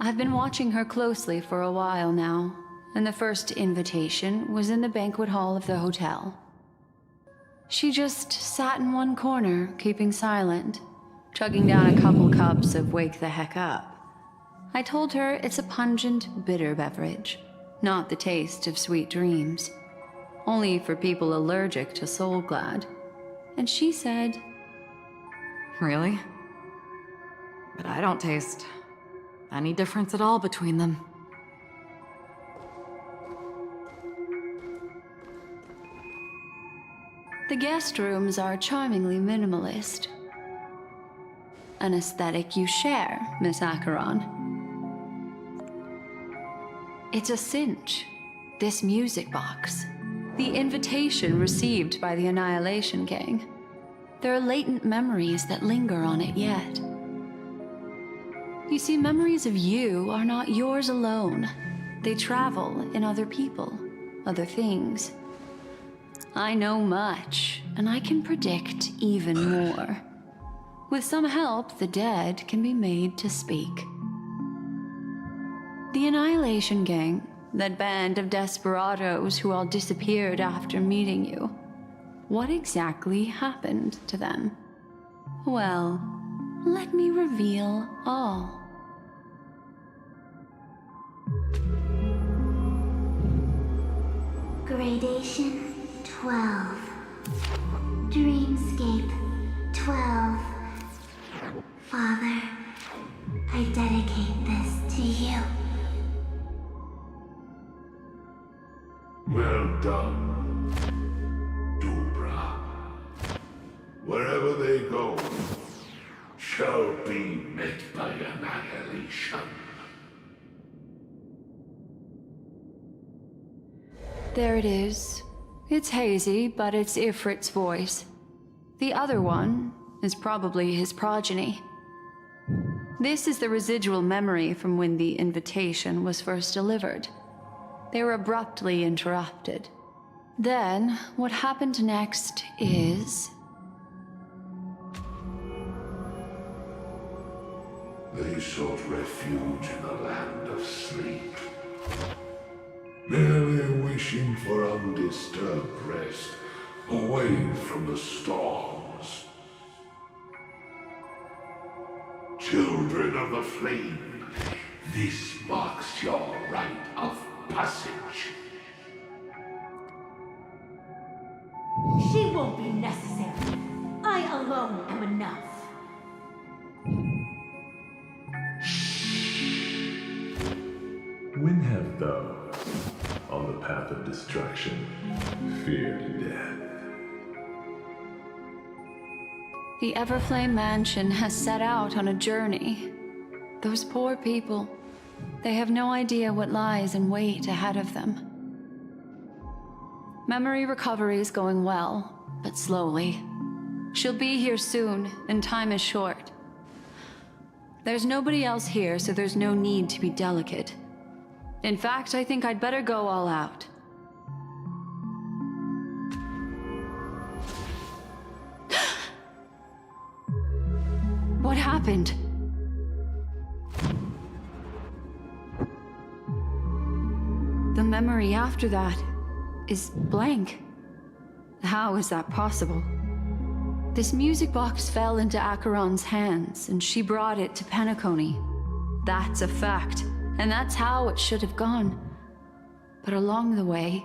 I've been watching her closely for a while now, and the first invitation was in the banquet hall of the hotel. She just sat in one corner, keeping silent, chugging down a couple cups of Wake the Heck Up. I told her it's a pungent, bitter beverage, not the taste of sweet dreams. Only for people allergic to Soul Glad. And she said,
Really? But I don't taste any difference at all between them.
The guest rooms are charmingly minimalist. An aesthetic you share, Miss Acheron. It's a cinch, this music box. The invitation received by the Annihilation Gang. There are latent memories that linger on it yet. You see, memories of you are not yours alone. They travel in other people, other things. I know much, and I can predict even more. With some help, the dead can be made to speak. The Annihilation Gang that band of desperados who all disappeared after meeting you. What exactly happened to them? Well, let me reveal all.
Gradation 12. Dreamscape 12. Father, I dedicate this to you.
Well done, Dubra. Wherever they go, shall be met by annihilation.
There it is. It's hazy, but it's Ifrit's voice. The other one is probably his progeny. This is the residual memory from when the invitation was first delivered. They were abruptly interrupted. Then, what happened next is...
They sought refuge in the land of sleep, merely wishing for undisturbed rest, away from the storms. Children of the flame, this marks your rite of passage.
She won't be necessary. I alone am enough.
When have those on the path of destruction feared death?
The Everflame Mansion has set out on a journey. Those poor people, they have no idea what lies in wait ahead of them. Memory recovery is going well, but slowly. She'll be here soon, and time is short. There's nobody else here, so there's no need to be delicate. In fact, I think I'd better go all out. What happened? The memory after that is blank. How is that possible? This music box fell into Acheron's hands, and she brought it to Penacony. That's a fact, and that's how it should have gone. But along the way...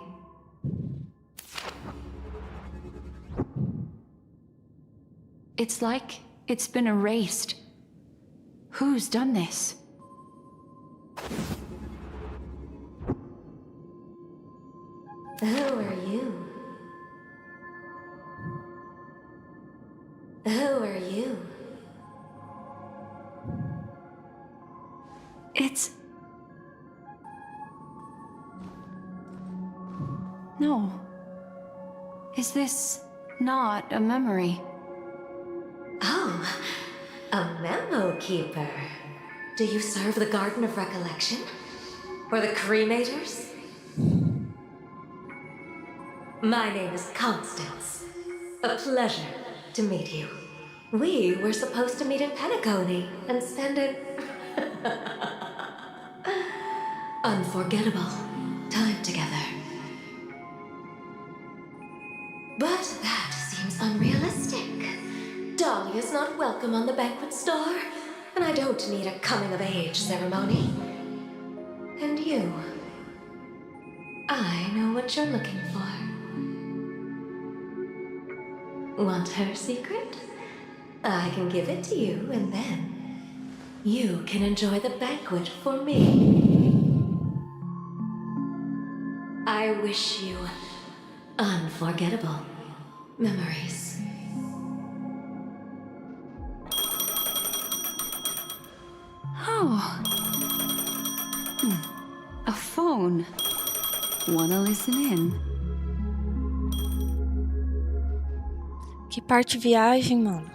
it's like it's been erased. Who's done this?
Who are you? Who are you?
It's... no. Is this not a memory?
Oh, a memo keeper. Do you serve the Garden of Recollection? Or the Cremators? My name is Constance. A pleasure to meet you. We were supposed to meet in Penacony and spend an unforgettable time together. But that seems unrealistic. Dolly is not welcome on the banquet store, and I don't need a coming-of-age ceremony. And you, I know what you're looking for. Want her secret? I can give it to you, and then you can enjoy the banquet for me. I wish you unforgettable memories.
Oh. A phone. Wanna listen in?
Que parte viagem, mano.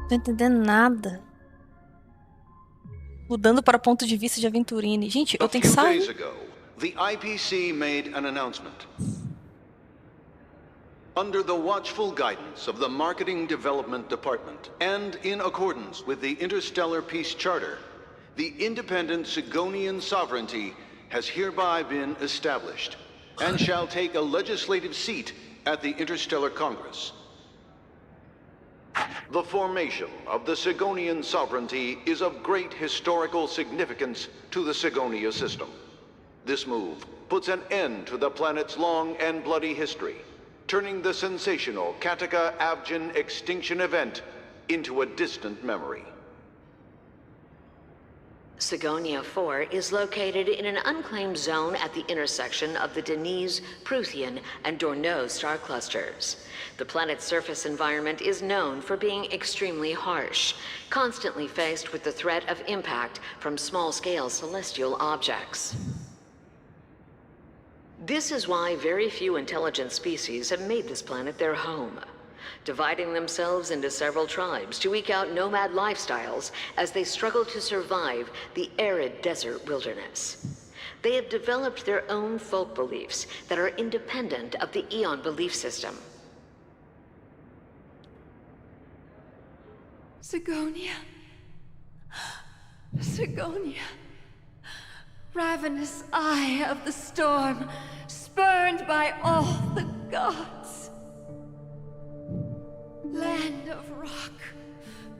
Não tô entendendo nada. Mudando para ponto de vista de Aventurine. Gente, eu tenho que sair.
A few days ago, the IPC made an announcement. Under the watchful guidance of the Marketing Development Department, and in accordance with the Interstellar Peace Charter, the independent Sigonian sovereignty has hereby been established and shall take a legislative seat at the Interstellar Congress. The formation of the Sigonian sovereignty is of great historical significance to the Sigonia system. This move puts an end to the planet's long and bloody history, turning the sensational Kataka-Abjin extinction event into a distant memory.
Sigonia 4 is located in an unclaimed zone at the intersection of the Denise, Prothean, and Dorneau star clusters. The planet's surface environment is known for being extremely harsh, constantly faced with the threat of impact from small-scale celestial objects. This is why very few intelligent species have made this planet their home, dividing themselves into several tribes to eke out nomad lifestyles as they struggle to survive the arid desert wilderness. They have developed their own folk beliefs that are independent of the Eon belief system.
Sigonia. Sigonia. Ravenous eye of the storm, spurned by all the gods. Land of rock,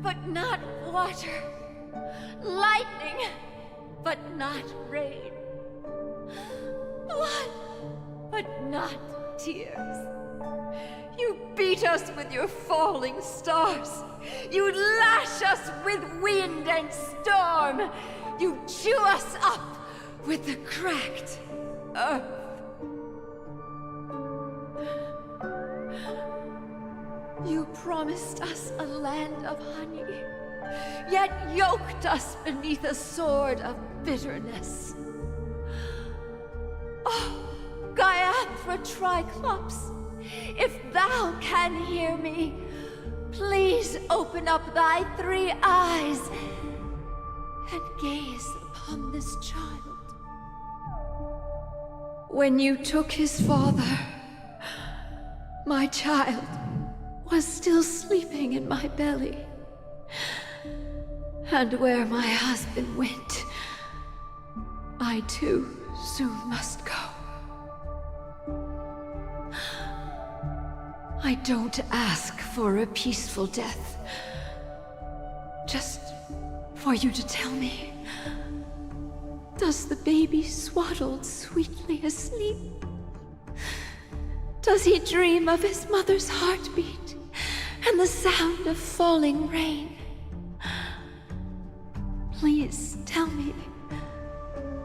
but not water. Lightning, but not rain. Blood, but not tears. You beat us with your falling stars. You lash us with wind and storm. You chew us up with the cracked earth. You promised us a land of honey, yet yoked us beneath a sword of bitterness. Oh, Gaiathra Triclops, if thou can hear me, please open up thy 3 eyes and gaze upon this child. When you took his father, my child was still sleeping in my belly. And where my husband went, I too soon must go. I don't ask for a peaceful death. Just for you to tell me, does the baby swaddled sweetly asleep? Does he dream of his mother's heartbeat and the sound of falling rain? Please tell me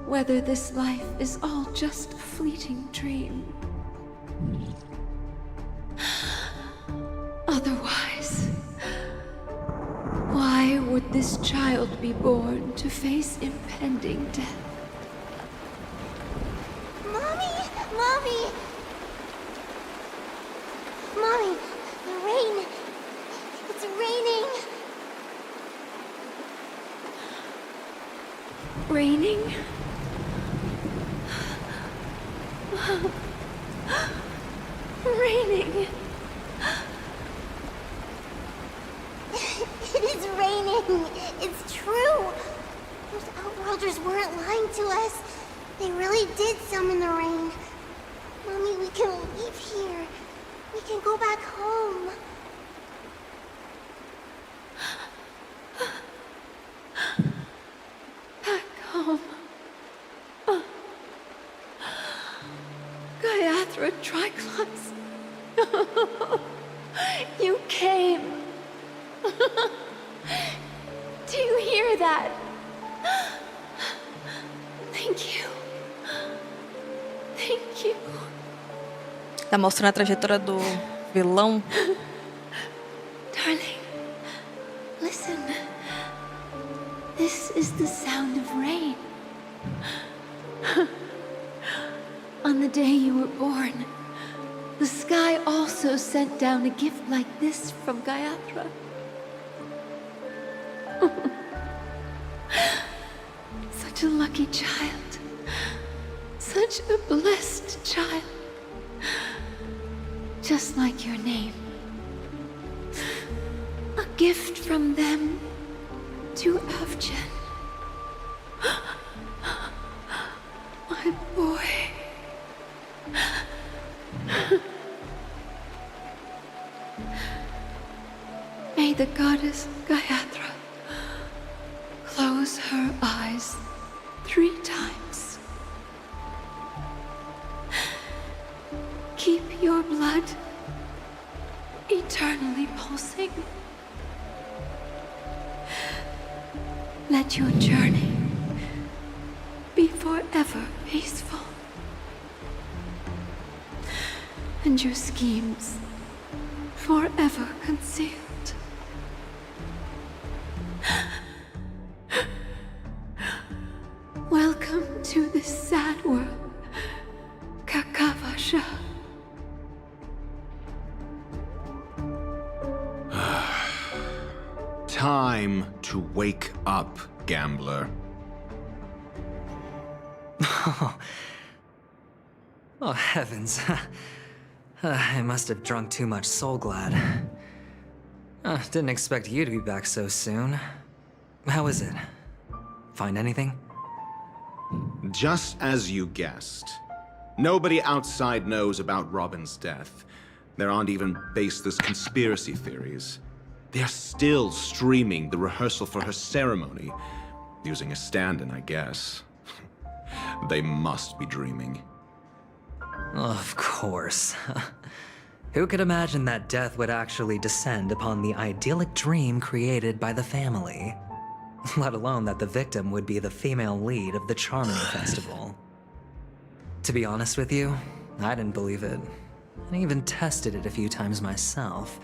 whether this life is all just a fleeting dream. Otherwise, why would this child be born to face impending death?
Mommy! Mommy! Mommy, the rain! It's raining!
Raining? Raining!
It is raining! It's true! Those Outworlders weren't lying to us. They really did summon the rain. Mommy, we can leave here. We can go back home.
Back home. Gaiathra Triclops. You came. Do you hear that? Thank you. Thank you.
Tá mostrando a trajetória do vilão.
Darling, listen. This is the sound of rain. On the day you were born, the sky also sent down a gift like this from Gaiathra. Such a lucky child. Such a blessed child. Just like your name. A gift from them to Avjen. May the goddess Gayatri close her eyes 3 times. Keep your blood eternally pulsing. Let your journey be forever peaceful. And your schemes forever concealed. Welcome to this sad world, Kakavasha.
Time to wake up, gambler.
Oh, heavens. I must have drunk too much Soul Glad. Didn't expect you to be back so soon. How is it? Find anything?
Just as you guessed. Nobody outside knows about Robin's death. There aren't even baseless conspiracy theories. They're still streaming the rehearsal for her ceremony. Using a stand-in, I guess. They must be dreaming.
Of course. Who could imagine that death would actually descend upon the idyllic dream created by the family? Let alone that the victim would be the female lead of the Charming Festival. To be honest with you, I didn't believe it. I even tested it a few times myself.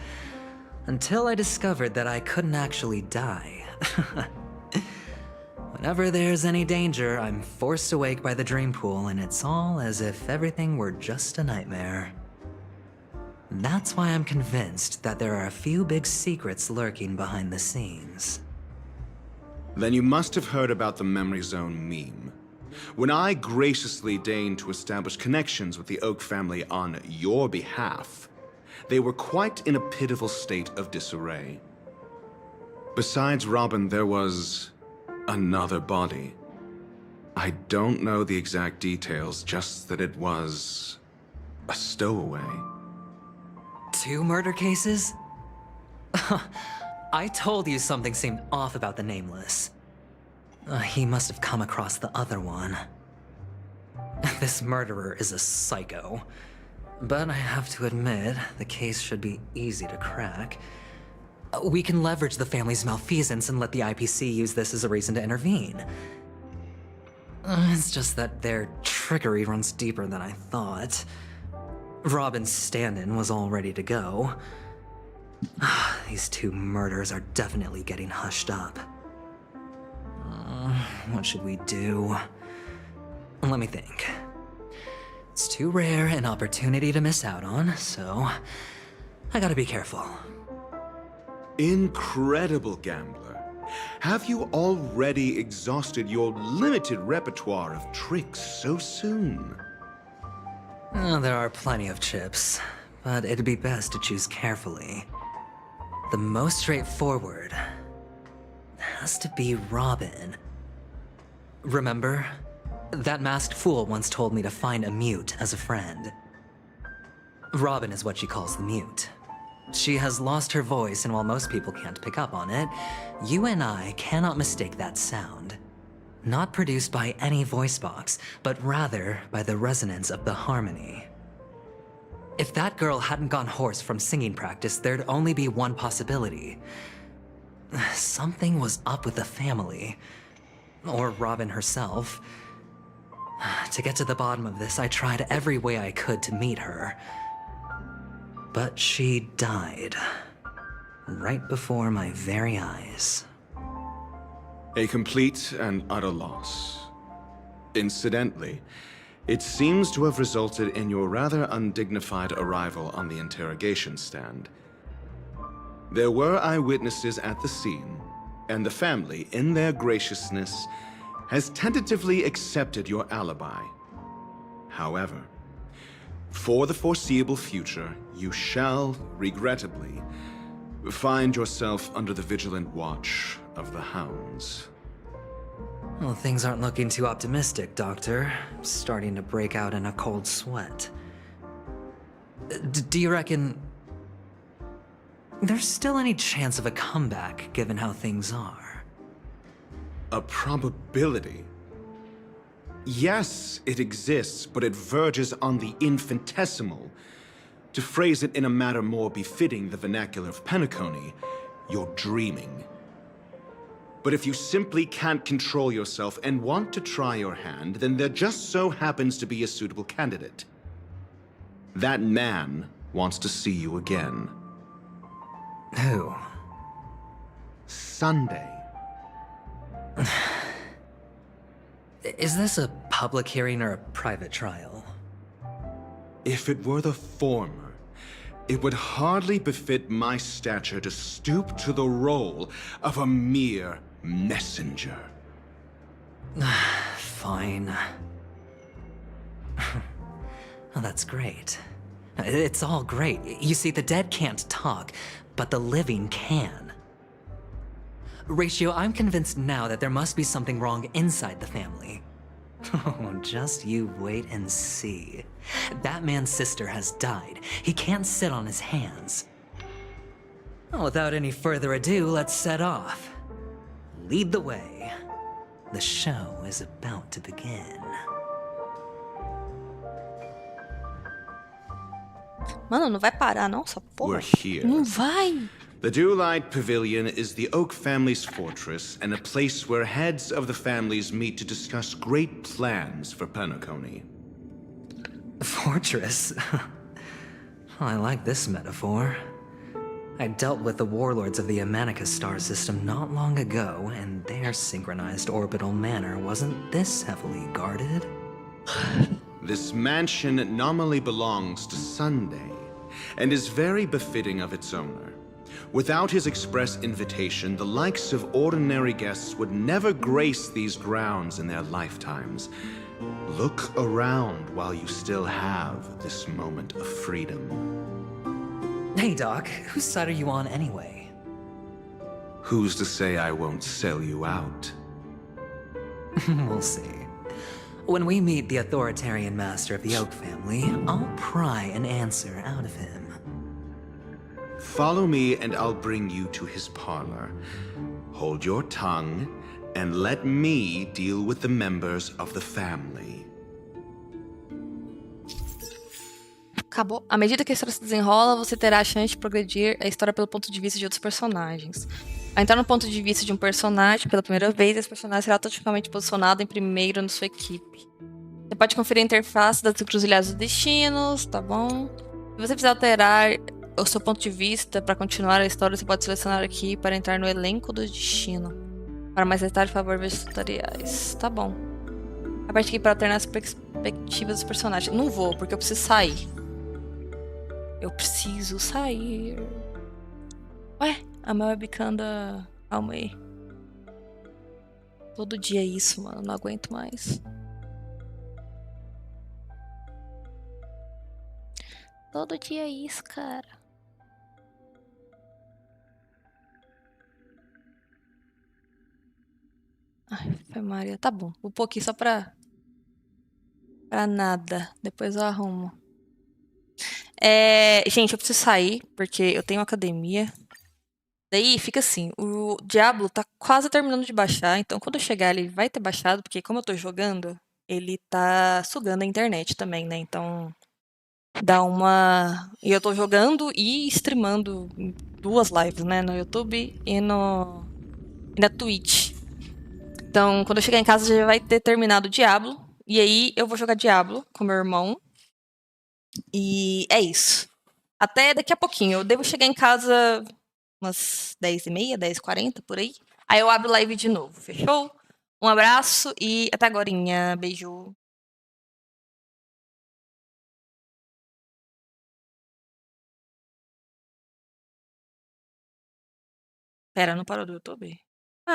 Until I discovered that I couldn't actually die. Whenever there's any danger, I'm forced awake by the dream pool, and it's all as if everything were just a nightmare. That's why I'm convinced that there are a few big secrets lurking behind the scenes.
Then you must have heard about the Memory Zone meme. When I graciously deigned to establish connections with the Oak family on your behalf, they were quite in a pitiful state of disarray. Besides Robin, there was another body. I don't know the exact details, just that it was a stowaway.
2 murder cases? I told you something seemed off about the Nameless. He must have come across the other one. This murderer is a psycho. But I have to admit, the case should be easy to crack. We can leverage the family's malfeasance and let the IPC use this as a reason to intervene. It's just that their trickery runs deeper than I thought. Robin's stand-in was all ready to go. These 2 murders are definitely getting hushed up. What should we do? Let me think. It's too rare an opportunity to miss out on, so I gotta be careful.
Incredible, gambler. Have you already exhausted your limited repertoire of tricks so soon?
There are plenty of chips, but it'd be best to choose carefully. The most straightforward has to be Robin. Remember? That masked fool once told me to find a mute as a friend. Robin is what she calls the mute. She has lost her voice, and while most people can't pick up on it, you and I cannot mistake that sound. Not produced by any voice box, but rather by the resonance of the harmony. If that girl hadn't gone hoarse from singing practice, there'd only be one possibility. Something was up with the family. Or Robin herself. To get to the bottom of this, I tried every way I could to meet her. But she died. Right before my very eyes.
A complete and utter loss. Incidentally, it seems to have resulted in your rather undignified arrival on the interrogation stand. There were eyewitnesses at the scene, and the family, in their graciousness, has tentatively accepted your alibi. However, for the foreseeable future, you shall, regrettably, find yourself under the vigilant watch of the hounds.
Well, things aren't looking too optimistic, Doctor. I'm starting to break out in a cold sweat. Do you reckon... there's still any chance of a comeback given how things are.
A probability? Yes, it exists, but it verges on the infinitesimal. To phrase it in a manner more befitting the vernacular of Penacony, you're dreaming. But if you simply can't control yourself and want to try your hand, then there just so happens to be a suitable candidate. That man wants to see you again.
Who?
Sunday.
Is this a public hearing or a private trial?
If it were the former, it would hardly befit my stature to stoop to the role of a mere messenger.
Fine. Oh, that's great. It's all great. You see, the dead can't talk, but the living can. Ratio, I'm convinced now that there must be something wrong inside the family. Oh, just you wait and see. That man's sister has died. He can't sit on his hands. Well, without any further ado, let's set off. Lead the way. The show is about to begin.
Mano, não vai parar não, essa porra?
We're here.
Não vai.
The Dewlight Pavilion is the Oak family's fortress and a place where heads of the families meet to discuss great plans for Penacony.
Fortress? I like this metaphor. I dealt with the warlords of the Amanicus star system not long ago, and their synchronized orbital manor wasn't this heavily guarded.
This mansion nominally belongs to Sunday, and is very befitting of its owner. Without his express invitation, the likes of ordinary guests would never grace these grounds in their lifetimes. Look around while you still have this moment of freedom.
Hey, Doc, whose side are you on anyway?
Who's to say I won't sell you out?
We'll see. When we meet the authoritarian master of the Oak family, I'll pry an answer out of him.
Follow me and I'll bring you to his parlor. Hold your tongue and let me deal with the members of the family.
Acabou. À medida que a história se desenrola, você terá a chance de progredir a história pelo ponto de vista de outros personagens. Ao entrar no ponto de vista de um personagem pela primeira vez, esse personagem será automaticamente posicionado em primeiro na sua equipe. Você pode conferir a interface das encruzilhadas dos destinos, tá bom? Se você precisar alterar o seu ponto de vista para continuar a história, você pode selecionar aqui para entrar no elenco do destino. Para mais detalhes, por favor, veja os tutoriais. Tá bom. Aperte aqui para alternar as perspectivas dos personagens. Não vou, porque eu preciso sair. Eu preciso sair. Ué, a minha webcam da... Calma aí. Todo dia é isso, mano. Não aguento mais. Todo dia é isso, cara. Ai, foi Maria. Tá bom. Vou pôr aqui só pra nada. Depois eu arrumo. Gente, eu preciso sair, porque eu tenho academia. Daí fica assim, o Diablo tá quase terminando de baixar, então quando eu chegar ele vai ter baixado, porque como eu tô jogando, ele tá sugando a internet também, né? Então dá uma... E eu tô jogando e streamando 2 lives, né? No YouTube e na Twitch. Então quando eu chegar em casa já vai ter terminado o Diablo, e aí eu vou jogar Diablo com meu irmão. E é isso. Até daqui a pouquinho. Eu devo chegar em casa umas 10h30, 10h40, por aí. Aí eu abro live de novo, fechou? Um abraço e até agorinha. Beijo. Pera, não parou do YouTube?